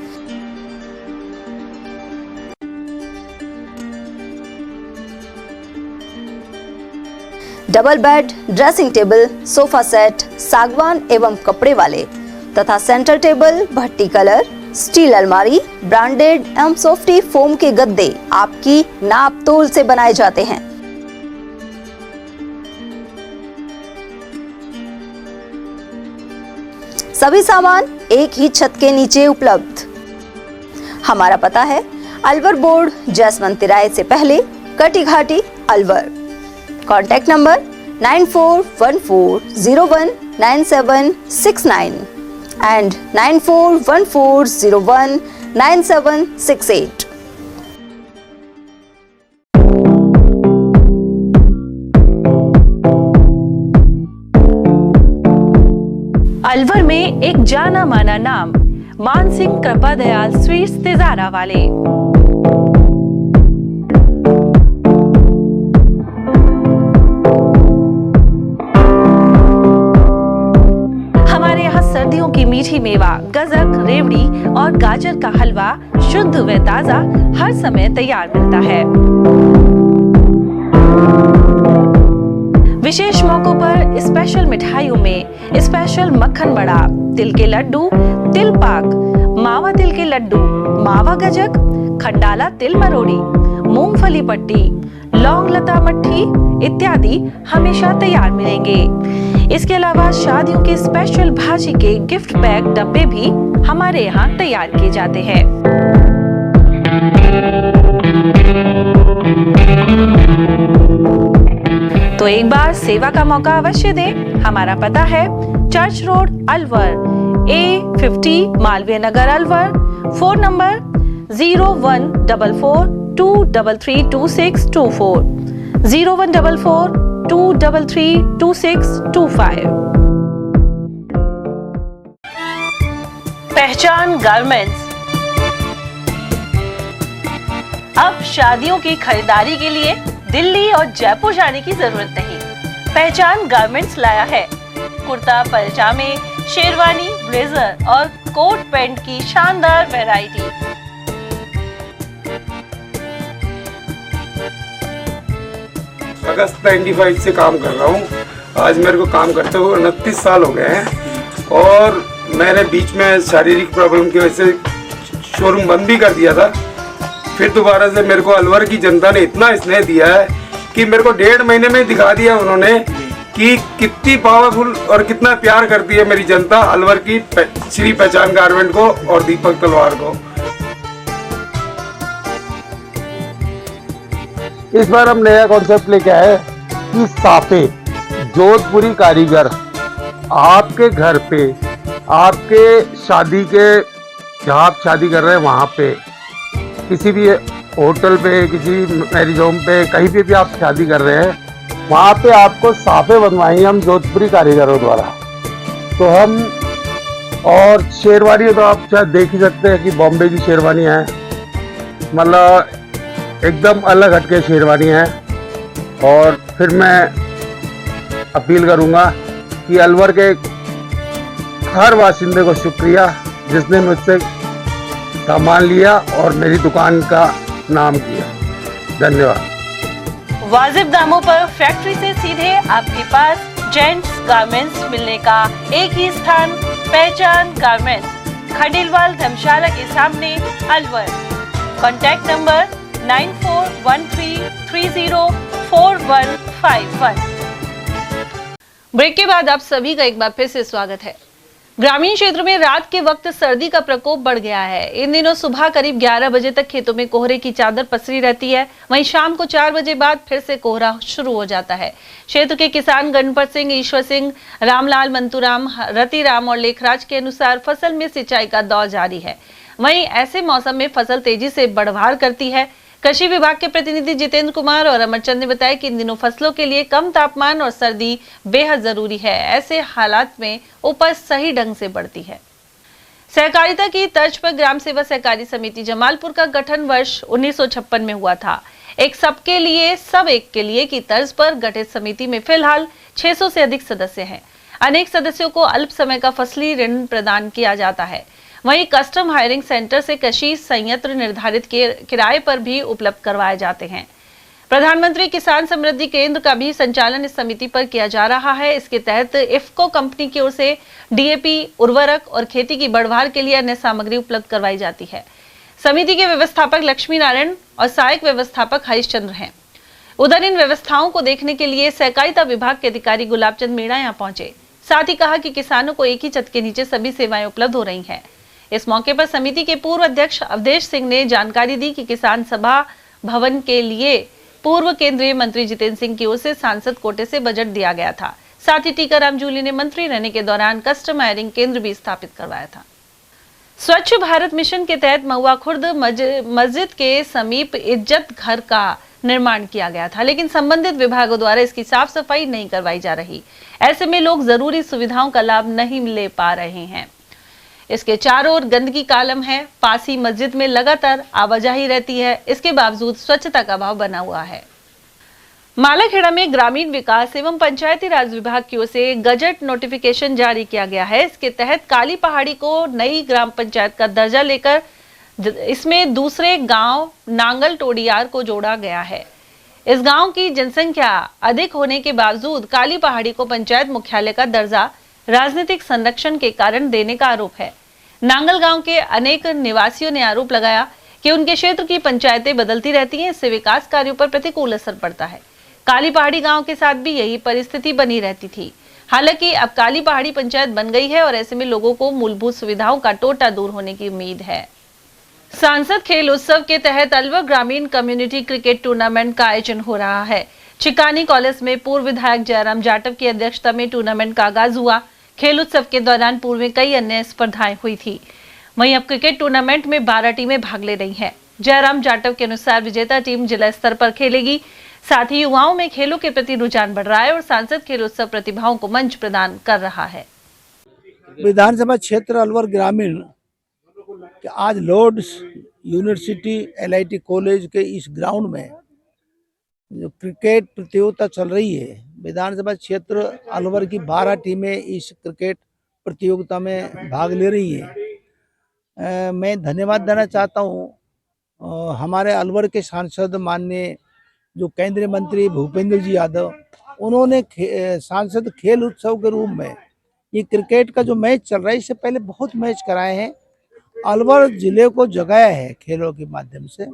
Double bed, dressing table, sofa set सागवान एवं कपड़े वाले तथा सेंटर टेबल, भट्टी कलर, स्टील अलमारी, ब्रांडेड एवं सॉफ्टी फोम के गद्दे आपकी नाप तोल से बनाए जाते हैं। सभी सामान एक ही छत के नीचे उपलब्ध। हमारा पता है अलवर बोर्ड, जसवंत तिराहे से पहले, कटी घाटी, Alwar. Contact number 9414019769 and 9414019768। Alwar में एक जाना माना नाम मानसिंह कृपा दयाल स्वीट्स तिजारा वाले। सर्दियों की मीठी मेवा, गजक, रेवड़ी और गाजर का हलवा शुद्ध व ताजा हर समय तैयार मिलता है। विशेष मौकों पर स्पेशल मिठाइयों में स्पेशल मक्खन बड़ा, तिल के लड्डू, तिल पाक, मावा तिल के लड्डू, मावा गजक, खंडाला तिल मरोड़ी, मूंगफली पट्टी, लौंग लता मट्ठी इत्यादि हमेशा तैयार मिलेंगे। इसके अलावा शादियों के स्पेशल भाजी के गिफ्ट पैक डब्बे भी हमारे यहाँ तैयार किए जाते हैं। तो एक बार सेवा का मौका अवश्य दें। हमारा पता है church road Alwar, A50 Malviya Nagar Alwar. Phone number 014423322624, 014423322625। पहचान गारमेंट्स। अब शादियों की खरीदारी के लिए दिल्ली और जयपुर जाने की जरूरत नहीं। पहचान गारमेंट्स लाया है कुर्ता पजामे, शेरवानी, ब्लेजर और कोट पैंट की शानदार वैरायटी। अगस्त 95 से काम कर रहा हूँ। आज मेरे को काम करते हुए 29 साल हो गए हैं और मैंने बीच में शारीरिक प्रॉब्लम की वजह से शोरूम बंद भी कर दिया था। फिर दोबारा से मेरे को अलवर की जनता ने इतना स्नेह दिया है कि मेरे को 1.5 महीने में दिखा दिया उन्होंने कि कितनी पावरफुल और कितना प्यार करती है मेरी जनता अलवर की श्री पहचान गारमेंट को और दीपक तलवार को। इस बार हम नया कॉन्सेप्ट लेके आए कि साफे जोधपुरी कारीगर आपके घर पे, आपके शादी के, जहाँ आप शादी कर रहे हैं वहाँ पे, किसी भी होटल पे, किसी मैरिज होम पे, कहीं पे भी आप शादी कर रहे हैं, वहाँ पे आपको साफे बनवाएंगे हम जोधपुरी कारीगरों द्वारा। तो हम, और शेरवानी तो आप शायद देख ही सकते हैं कि बॉम्बे की शेरवानी है, मतलब एकदम अलग हटके शेरवानी है। और फिर मैं अपील करूँगा कि अलवर के हर वासिंदे को शुक्रिया जिसने मुझसे सामान लिया और मेरी दुकान का नाम किया। धन्यवाद। वाजिब दामों पर फैक्ट्री से सीधे आपके पास जेंट्स गारमेंट्स मिलने का एक ही स्थान, पहचान गारमेंट्स, खंडेलवाल धर्मशाला के सामने अलवर। Contact number 9413304151। ब्रेक के बाद आप सभी का एक बार फिर से स्वागत है। ग्रामीण क्षेत्र में रात के वक्त सर्दी का प्रकोप बढ़ गया है। इन दिनों सुबह करीब 11 बजे तक खेतों में कोहरे की चादर पसरी रहती है। वहीं शाम को 4 बजे बाद फिर से कोहरा शुरू हो जाता है। क्षेत्र के किसान गणपत सिंह, ईश्वर सिंह, रामलाल, मंतूराम, रतिराम और लेखराज के अनुसार फसल में सिंचाई का दौर जारी है। वहीं ऐसे मौसम में फसल तेजी से बढ़वार करती है। कृषि विभाग के प्रतिनिधि जितेंद्र कुमार और अमरचंद ने बताया कि इन दिनों फसलों के लिए कम तापमान और सर्दी बेहद जरूरी है। ऐसे हालात में उपज सही ढंग से बढ़ती है। सहकारिता की तर्ज पर ग्राम सेवा सहकारी समिति जमालपुर का गठन वर्ष 1956 में हुआ था। एक सबके लिए सब एक के लिए की तर्ज पर गठित समिति में फिलहाल 600 से अधिक सदस्य हैं। अनेक सदस्यों को अल्प समय का फसली ऋण प्रदान किया जाता है। वहीं कस्टम हायरिंग सेंटर से कृषि संयंत्र निर्धारित किराए पर भी उपलब्ध करवाए जाते हैं। प्रधानमंत्री किसान समृद्धि केंद्र का भी संचालन इस समिति पर किया जा रहा है। इसके तहत इफ्को कंपनी की ओर से डीएपी, उर्वरक और खेती की बढ़वार के लिए अन्य सामग्री उपलब्ध करवाई जाती है। समिति के व्यवस्थापक लक्ष्मी नारायण और सहायक व्यवस्थापक हरिश्चंद्र हैं। उधर इन व्यवस्थाओं को देखने के लिए सहकारिता विभाग के अधिकारी गुलाबचंद मीणा यहाँ पहुंचे। साथ ही कहा कि किसानों को एक ही छत के नीचे सभी सेवाएं उपलब्ध हो रही हैं। इस मौके पर समिति के पूर्व अध्यक्ष अवधेश सिंह ने जानकारी दी कि किसान सभा भवन के लिए पूर्व केंद्रीय मंत्री जितेंद्र सिंह की ओर से सांसद कोटे से बजट दिया गया था। साथ ही टीकाराम जूली ने मंत्री रहने के दौरान कस्टम हायरिंग केंद्र भी स्थापित करवाया था। स्वच्छ भारत मिशन के तहत महुआ खुर्द मस्जिद के समीप इज्जत घर का निर्माण किया गया था, लेकिन संबंधित विभागों द्वारा इसकी साफ सफाई नहीं करवाई जा रही। ऐसे में लोग जरूरी सुविधाओं का लाभ नहीं ले पा रहे हैं। इसके चारों ओर गंदगी का आलम है। पास ही मस्जिद में लगातार आवाजाही रहती है। इसके बावजूद स्वच्छता का अभाव बना हुआ है। मालाखेड़ा में ग्रामीण विकास एवं पंचायती राज विभाग की ओर से गजट नोटिफिकेशन जारी किया गया है। इसके तहत काली पहाड़ी को नई ग्राम पंचायत का दर्जा लेकर इसमें दूसरे गांव नांगल टोडियार को जोड़ा गया है। इस गांव की जनसंख्या अधिक होने के बावजूद काली पहाड़ी को पंचायत मुख्यालय का दर्जा राजनीतिक संरक्षण के कारण देने का आरोप है। नांगल गांव के अनेक निवासियों ने आरोप लगाया कि उनके क्षेत्र की पंचायतें बदलती रहती हैं, इससे विकास कार्यों पर प्रतिकूल असर पड़ता है। काली पहाड़ी गांव के साथ भी यही परिस्थिति बनी रहती थी। हालांकि अब काली पहाड़ी पंचायत बन गई है और ऐसे में लोगों को मूलभूत सुविधाओं का टोटा दूर होने की उम्मीद है। सांसद खेल उत्सव के तहत अलवर ग्रामीण कम्युनिटी क्रिकेट टूर्नामेंट का आयोजन हो रहा है। चिकानी कॉलेज में पूर्व विधायक जयराम जाटव की अध्यक्षता में टूर्नामेंट का आगाज हुआ। खेल उत्सव के दौरान पूर्व में कई अन्य स्पर्धाएं हुई थी। वहीं अब क्रिकेट टूर्नामेंट में 12 टीमें भाग ले रही हैं। जयराम जाटव के अनुसार विजेता टीम जिला स्तर पर खेलेगी। साथ ही युवाओं में खेलों के प्रति रुझान बढ़ रहा है और सांसद खेल उत्सव प्रतिभाओं को मंच प्रदान कर रहा है। विधानसभा क्षेत्र अलवर ग्रामीण कि आज लॉर्ड्स यूनिवर्सिटी LIT कॉलेज के इस ग्राउंड में जो क्रिकेट प्रतियोगिता चल रही है, विधानसभा क्षेत्र अलवर की 12 टीमें इस क्रिकेट प्रतियोगिता में भाग ले रही हैं। मैं धन्यवाद देना चाहता हूँ हमारे अलवर के सांसद माननीय जो केंद्रीय मंत्री भूपेंद्र जी यादव, उन्होंने सांसद खेल उत्सव के रूप में ये क्रिकेट का जो मैच चल रहा है, इससे पहले बहुत मैच कराए हैं, अलवर जिले को जगाया है खेलों के माध्यम से।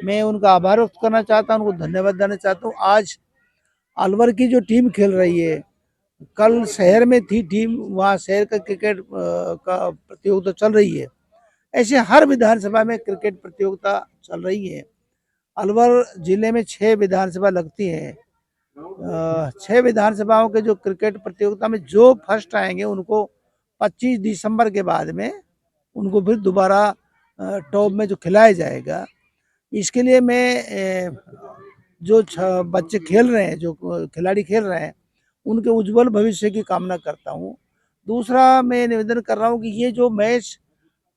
मैं उनका आभार व्यक्त करना चाहता हूँ, उनको धन्यवाद देना चाहता हूँ। आज अलवर की जो टीम खेल रही है, कल शहर में थी टीम, वहाँ शहर का क्रिकेट का प्रतियोगिता चल रही है। ऐसे हर विधानसभा में क्रिकेट प्रतियोगिता चल रही है। अलवर जिले में 6 विधानसभा लगती हैं। 6 विधानसभाओं के जो क्रिकेट प्रतियोगिता में जो फर्स्ट आएंगे उनको 25 दिसंबर के बाद में उनको फिर दोबारा टॉप में जो खिलाया जाएगा। इसके लिए मैं जो बच्चे खेल रहे हैं, जो खिलाड़ी खेल रहे हैं, उनके उज्जवल भविष्य की कामना करता हूँ। दूसरा मैं निवेदन कर रहा हूँ कि ये जो मैच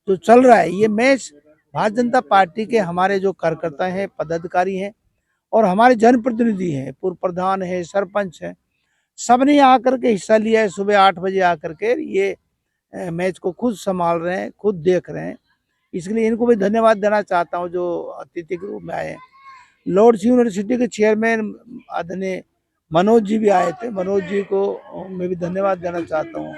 जो चल रहा है, ये मैच भारतीय जनता पार्टी के हमारे जो कार्यकर्ता हैं, पदाधिकारी हैं और हमारे जनप्रतिनिधि हैं, पूर्व प्रधान है, सरपंच हैं, सबने आकर के हिस्सा लिया है। सुबह 8 बजे आकर के ये मैच को खुद संभाल रहे हैं, खुद देख रहे हैं। इसलिए इनको भी धन्यवाद देना चाहता हूं जो अतिथि के रूप में आए हैं। लॉर्ड्स यूनिवर्सिटी के चेयरमैन आदरणीय मनोज जी भी आए थे, मनोज जी को मैं भी धन्यवाद देना चाहता हूं।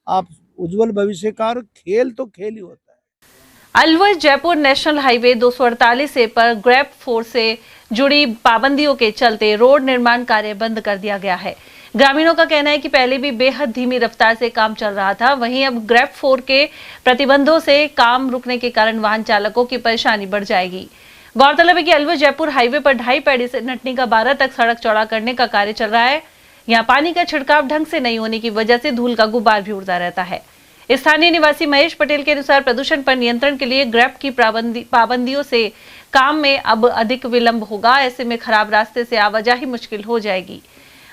आप उज्जवल भविष्य का, और खेल तो खेल ही होता है। अलवर जयपुर नेशनल हाईवे 248 पर ग्रैब फोर्स से जुड़ी पाबंदियों के चलते रोड निर्माण कार्य बंद कर दिया गया है। ग्रामीणों का कहना है कि पहले भी बेहद धीमी रफ्तार से काम चल रहा था, वहीं अब ग्रैब फोर्स के प्रतिबंधों से काम रुकने के कारण वाहन चालकों की परेशानी बढ़ जाएगी। गौरतलब है कि अलवर जयपुर हाईवे पर 2.5 पैड़ी से नटनी का 12 तक सड़क चौड़ा करने का कार्य चल रहा है। यहाँ पानी का छिड़काव ढंग से नहीं होने की वजह से धूल का गुबार भी उड़ता रहता है। स्थानीय निवासी महेश पटेल के अनुसार प्रदूषण पर नियंत्रण के लिए ग्रैब की पाबंदियों से काम में अब अधिक विलंब होगा। ऐसे में खराब रास्ते से आवाजाही मुश्किल हो जाएगी।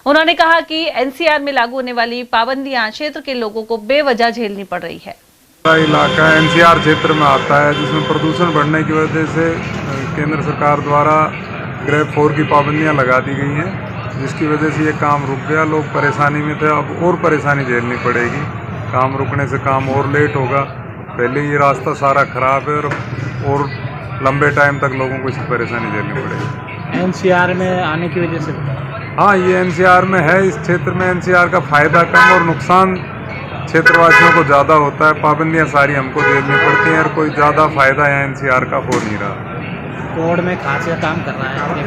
उन्होंने कहा कि NCR में लागू होने वाली पाबंदियां क्षेत्र के लोगों को बेवजह झेलनी पड़ रही है। इलाका NCR क्षेत्र में आता है, जिसमें प्रदूषण बढ़ने की वजह से केंद्र सरकार द्वारा ग्रैब 4 की पाबंदियां लगा दी गई हैं, जिसकी वजह से ये काम रुक गया। लोग परेशानी में थे, अब और परेशानी झेलनी पड़ेगी। काम रुकने से काम और लेट होगा। पहले ये रास्ता सारा खराब है और लंबे टाइम तक लोगों को इसकी परेशानी झेलनी पड़ेगी। NCR में आने की वजह से? हाँ, ये NCR में है। इस क्षेत्र में NCR का फायदा कम और नुकसान क्षेत्रवासियों को ज़्यादा होता है। पाबंदियाँ सारी हमको झेलनी पड़ती हैं और कोई ज़्यादा फायदा यहाँ NCR का हो नहीं रहा। कोड में खाज का काम कर रहा है,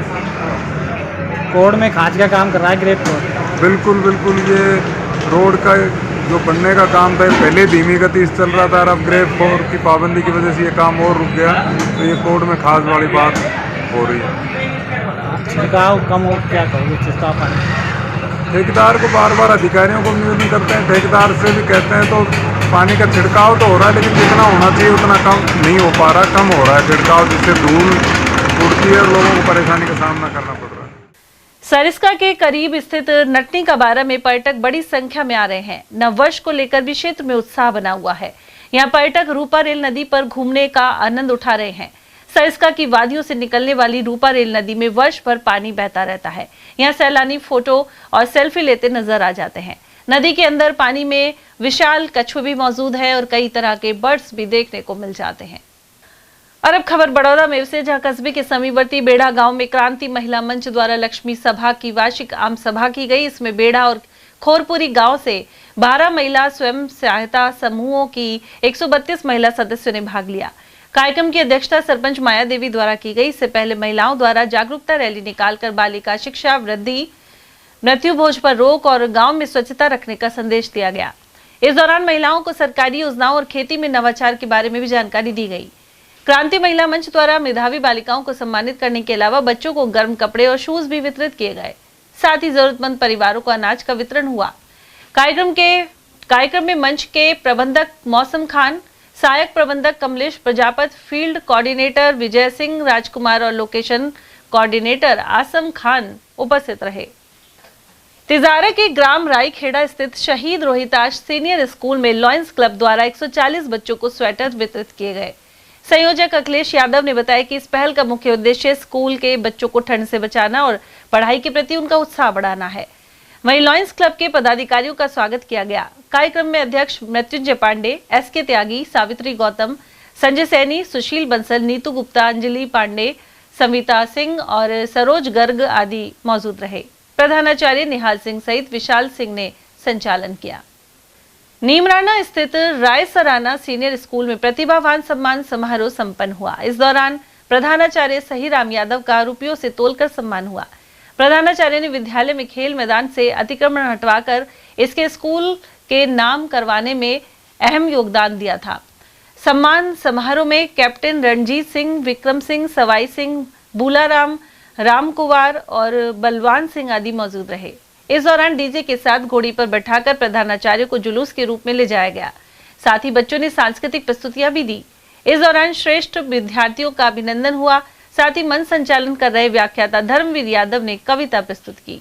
कोड में खाज का काम कर रहा है ग्रेप कोड। बिल्कुल बिल्कुल, ये रोड का जो बनने का काम था पहले धीमी गति से चल रहा था, और अब ग्रेप 4 की पाबंदी की वजह से ये काम और रुक गया। तो ये कोड में खास वाली बात हो रही है। छिड़काव कम हो, क्या कहोगे छिड़काव पानी? ठेकेदार को बार बार अधिकारियों को निवेदन करते हैं, ठेकेदार से भी कहते हैं, तो पानी का छिड़काव तो हो रहा है, लेकिन जितना होना चाहिए उतना कम नहीं हो पा रहा, कम हो रहा है छिड़काव, जिससे धूल उड़ती है और लोगों को परेशानी का सामना करना पड़ रहा है। सरिस्का के करीब स्थित नटनी का 12 में पर्यटक बड़ी संख्या में आ रहे हैं। नववर्ष को लेकर भी क्षेत्र में उत्साह बना हुआ है। यहाँ पर्यटक रूपा रेल नदी पर घूमने का आनंद उठा रहे हैं। सरिस्का की वादियों से निकलने वाली रूपा रेल नदी में वर्ष भर पानी बहता रहता है। यहाँ सैलानी फोटो और सेल्फी लेते नजर आ जाते हैं। नदी के अंदर पानी में विशाल कछुए भी मौजूद है और कई तरह के बर्ड्स भी देखने को मिल जाते हैं। और अब खबर बड़ौदा में से, जहां कस्बे के समीपवर्ती बेड़ा गांव में क्रांति महिला मंच द्वारा लक्ष्मी सभा की वार्षिक आम सभा की गई। इसमें बेड़ा और खोरपुरी गांव से 12 महिला स्वयं सहायता समूहों की 132 महिला सदस्यों ने भाग लिया। कार्यक्रम की अध्यक्षता सरपंच माया देवी द्वारा की गई। इससे पहले महिलाओं द्वारा जागरूकता रैली निकालकर बालिका शिक्षा, वृद्धि, मृत्यु भोज पर रोक और गांव में स्वच्छता रखने का संदेश दिया गया। इस दौरान महिलाओं को सरकारी योजनाओं और खेती में नवाचार के बारे में भी जानकारी दी गई। क्रांति महिला मंच द्वारा मेधावी बालिकाओं को सम्मानित करने के अलावा बच्चों को गर्म कपड़े और शूज भी वितरित किए गए। साथ ही जरूरतमंद परिवारों को अनाज का वितरण हुआ। कार्यक्रम में मंच के प्रबंधक मौसम खान, सहायक प्रबंधक कमलेश प्रजापत, फील्ड कोऑर्डिनेटर विजय सिंह राजकुमार और लोकेशन कोऑर्डिनेटर आसम खान उपस्थित रहे। तिजारा के ग्राम रायखेड़ा स्थित शहीद रोहिताश सीनियर स्कूल में लॉयंस क्लब द्वारा 140 बच्चों को स्वेटर वितरित किए गए। संयोजक अखिलेश यादव ने बताया कि इस पहल का मुख्य उद्देश्य स्कूल के बच्चों को ठंड से बचाना और पढ़ाई के प्रति उनका उत्साह बढ़ाना है। वहीं लॉयंस क्लब के पदाधिकारियों का स्वागत किया गया। कार्यक्रम में अध्यक्ष मृत्युंजय पांडे, एसके त्यागी, सावित्री गौतम, संजय सैनी, सुशील बंसल, नीतू गुप्ता, अंजलि पांडे, समिता सिंह और सरोज गर्ग आदि मौजूद रहे। प्रधानाचार्य निहाल सिंह सहित विशाल सिंह ने संचालन किया। नीमराना स्थित राय सराना सीनियर स्कूल में प्रतिभावान सम्मान समारोह संपन्न हुआ। इस दौरान प्रधानाचार्य सहीराम यादव का रुपयों से तोलकर सम्मान हुआ। प्रधानाचार्य ने विद्यालय में खेल मैदान से अतिक्रमण हटवाकर इसके स्कूल के नाम करवाने में अहम योगदान दिया था। सम्मान समारोह में कैप्टन रणजीत सिंह, विक्रम सिंह, सवाई सिंह, बूलाराम, राम कुमार और बलवान सिंह आदि मौजूद रहे। इस दौरान डीजे के साथ घोड़ी पर बैठाकर प्रधानाचार्य को जुलूस के रूप में ले जाया गया। साथ ही बच्चों ने सांस्कृतिक प्रस्तुतियां भी दी। इस दौरान श्रेष्ठ विद्यार्थियों का अभिनंदन हुआ। साथ ही मंच संचालन कर रहे व्याख्याता धर्मवीर यादव ने कविता प्रस्तुत की।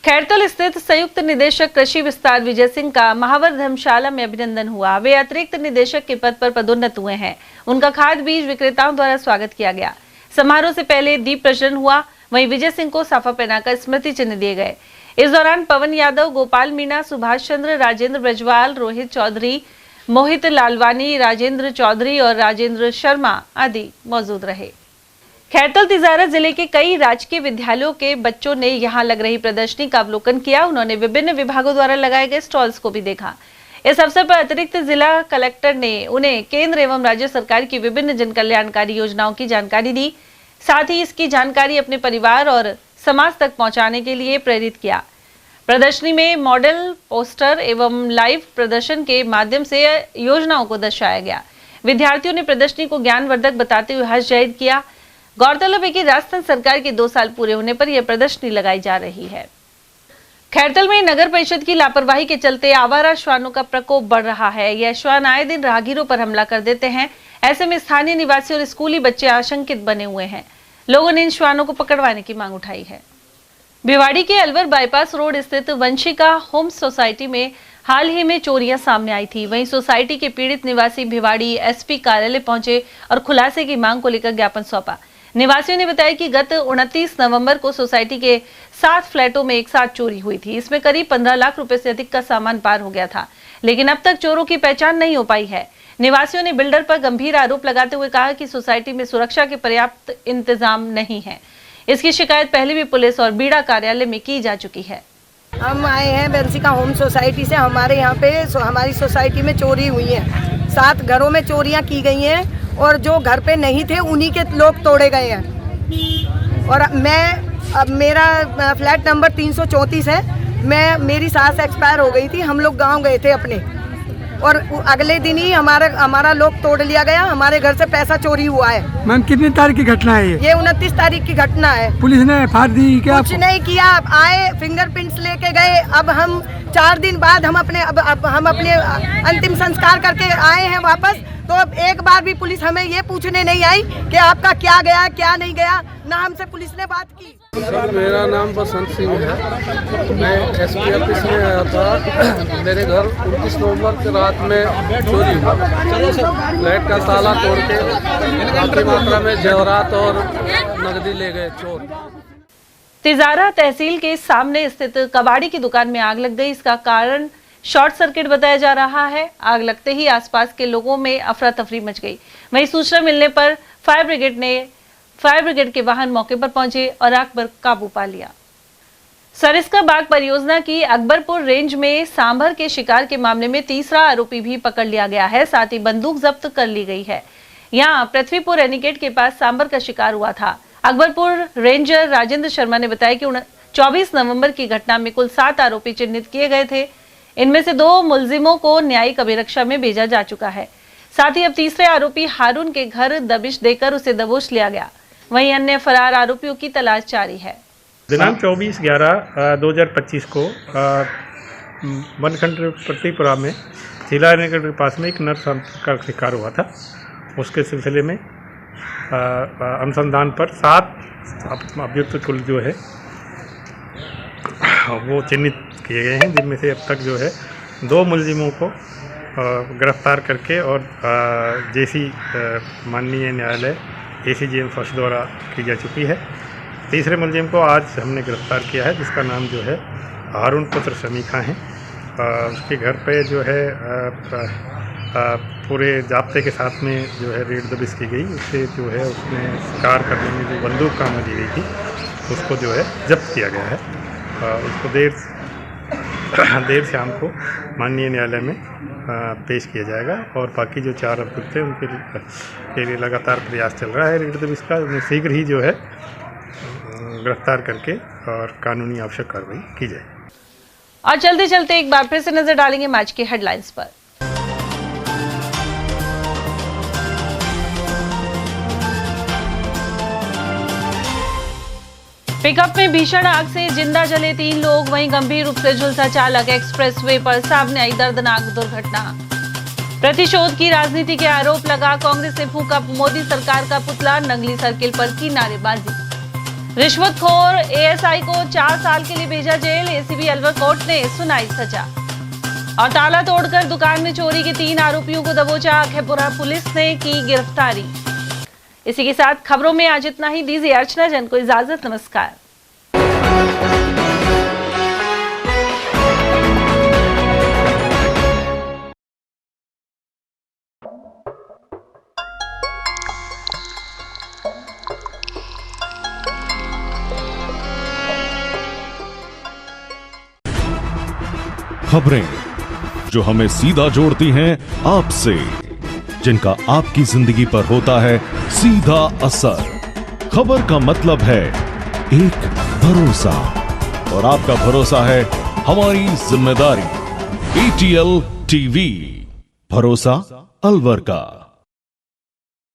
खैरतल स्थित संयुक्त निदेशक कृषि विस्तार विजय सिंह का महावर धर्मशाला में अभिनंदन हुआ। वे अतिरिक्त निदेशक के पद पर पदोन्नत हुए हैं। उनका खाद बीज विक्रेताओं द्वारा स्वागत किया गया। समारोह से पहले दीप प्रज्वलन हुआ। वहीं विजय सिंह को साफा पहनाकर स्मृति चिन्ह दिए गए। इस दौरान पवन यादव, गोपाल मीणा, सुभाष चंद्र, राजेंद्र ब्रजवाल, रोहित चौधरी, मोहित लालवानी, राजेंद्र चौधरी और राजेंद्र शर्मा आदि मौजूद रहे। खैरतल तिजारा जिले के कई राजकीय विद्यालयों के बच्चों ने यहां लग रही प्रदर्शनी का अवलोकन किया। उन्होंने विभिन्न विभागों द्वारा लगाए गए स्टॉल्स को भी देखा। इस अवसर पर अतिरिक्त जिला कलेक्टर ने उन्हें केंद्र एवं राज्य सरकार की विभिन्न जन कल्याणकारी योजनाओं की जानकारी दी। साथ ही इसकी जानकारी अपने परिवार और समाज तक पहुंचाने के लिए प्रेरित किया। प्रदर्शनी में मॉडल, पोस्टर एवं लाइव प्रदर्शन के माध्यम से योजनाओं को दर्शाया गया। विद्यार्थियों ने प्रदर्शनी को ज्ञानवर्धक बताते हुए हर्ष जाहिर किया। गौरतलब है कि राजस्थान सरकार के 2 साल पूरे होने पर यह प्रदर्शनी लगाई जा रही है। खैरतल में नगर परिषद की लापरवाही के चलते आवारा श्वानों का प्रकोप बढ़ रहा है। यह श्वान आए दिन राहगीरों पर हमला कर देते हैं। ऐसे में स्थानीय निवासी और स्कूली बच्चे आशंकित बने हुए हैं। लोगों ने इन श्वानों को पकड़वाने की मांग उठाई है। भिवाड़ी के अलवर बाईपास रोड स्थित वंशिका होम सोसाइटी में हाल ही में चोरियां सामने आई थी। वहीं सोसाइटी के पीड़ित निवासी भिवाड़ी एसपी कार्यालय पहुंचे और खुलासे की मांग को लेकर ज्ञापन सौंपा। निवासियों ने बताया कि गत 29 नवंबर को सोसाइटी के 7 फ्लैटों में एक साथ चोरी हुई थी। इसमें करीब 15 लाख रुपए से अधिक का सामान पार हो गया था, लेकिन अब तक चोरों की पहचान नहीं हो पाई है। निवासियों ने बिल्डर पर गंभीर आरोप लगाते हुए कहा कि सोसाइटी में सुरक्षा के पर्याप्त इंतजाम नहीं है। इसकी शिकायत पहले भी पुलिस और बीड़ा कार्यालय में की जा चुकी है। हम आए हैं वंशिका होम सोसाइटी से। हमारे यहाँ पे हमारी सोसाइटी में चोरी हुई है। 7 घरों में चोरियां की गई हैं और जो घर पे नहीं थे उन्हीं के लोग तोड़े गए हैं। और अब मेरा फ्लैट नंबर 334 है। मेरी सास एक्सपायर हो गई थी। हम लोग गांव गए थे अपने, और अगले दिन ही हमारा लोग तोड़ लिया गया। हमारे घर से पैसा चोरी हुआ है। मैम कितनी तारीख की घटना है ये 29 तारीख की घटना है। पुलिस ने एफआईआर दी क्या? कुछ नहीं किया। आए, फिंगरप्रिंट्स लेके गए। अब हम 4 दिन बाद हम अपने अंतिम संस्कार करके आए हैं वापस। तो अब एक बार भी पुलिस हमें ये पूछने नहीं आई कि आपका क्या गया क्या नहीं गया, ना हमसे पुलिस ने बात की। सर मेरा नाम बसंत सिंह है। मैं एसपी ऑफिस में आया था। मेरे घर 29 नवंबर की रात में चोरी हुआ। फ्लैट का ताला तोड़ के काफी मात्रा में जेवरात और नकदी ले गए चोर। तिजारा तहसील के सामने स्थित कबाड़ी की दुकान में आग लग गई। इसका कारण शॉर्ट सर्किट बताया जा रहा है। आग लगते ही आसपास के लोगों में अफरा तफरी मच गई। वहीं सूचना मिलने पर फायर ब्रिगेड के वाहन मौके पर पहुंचे और आग पर काबू पा लिया। सरिस्का बाग परियोजना की अकबरपुर रेंज में सांभर के शिकार के मामले में तीसरा आरोपी भी पकड़ लिया गया है। साथ ही बंदूक जब्त कर ली गई है। यहाँ पृथ्वीपुर रेनिकेट के पास सांभर का शिकार हुआ था। अकबरपुर रेंजर राजेंद्र शर्मा ने बताया कि 24 नवंबर की घटना में कुल 7 आरोपी चिन्हित किए गए थे। इनमें से 2 मुलजिमों को न्यायिक अभिरक्षा में भेजा जा चुका है। साथ ही अब तीसरे आरोपी हारून के घर दबिश देकर उसे दबोच लिया गया। वहीं अन्य फरार आरोपियों की तलाश जारी है। दिनांक 24/11/2025 को बनखंड प्रतिपुरा में जिला नगर के पास में एक नर का शिकार हुआ था। उसके सिलसिले में अनुसंधान पर 7 अभियुक्त कुल जो है वो चिन्हित किए गए हैं, जिनमें से अब तक जो है 2 मुलजिमों को गिरफ्तार करके और जेसी माननीय न्यायालय ACGM फर्स्ट द्वारा की जा चुकी है। तीसरे मुलजिम को आज हमने गिरफ्तार किया है, जिसका नाम जो है हारून पुत्र समीखा है। उसके घर पे जो है पूरे जाब्ते के साथ में जो है रेड दबिश की गई। उससे जो है उसने शिकार करने में जो बंदूक काम में दी गई थी उसको जो है जब्त किया गया है। उसको देर शाम को माननीय न्यायालय में पेश किया जाएगा और बाकी जो 4 अभियुक्त थे उनके लिए लगातार प्रयास चल रहा है रेड दबिश का। उन्हें शीघ्र ही जो है गिरफ्तार करके और कानूनी आवश्यक कार्रवाई की जाएगी। और चलते चलते एक बार फिर से नजर डालेंगे मैच की हेडलाइंस पर। पिकअप में भीषण आग से जिंदा जले 3 लोग, वहीं गंभीर रूप से झुलसा चालक। एक्सप्रेसवे पर सामने आई दर्दनाक दुर्घटना। प्रतिशोध की राजनीति के आरोप लगा, कांग्रेस ने फूंका मोदी सरकार का पुतला। नंगली सर्किल पर की नारेबाजी। रिश्वतखोर ASI को 4 साल के लिए भेजा जेल, ACB अलवर कोर्ट ने सुनाई सजा। और ताला तोड़कर दुकान में चोरी के 3 आरोपियों को दबोचा, अखेपुरा पुलिस ने की गिरफ्तारी। इसी के साथ खबरों में आज इतना ही। दीजिए अर्चना जैन को इजाजत। नमस्कार। खबरें जो हमें सीधा जोड़ती हैं आपसे, जिनका आपकी जिंदगी पर होता है सीधा असर। खबर का मतलब है एक भरोसा, और आपका भरोसा है हमारी जिम्मेदारी। ATL TV, भरोसा अलवर का।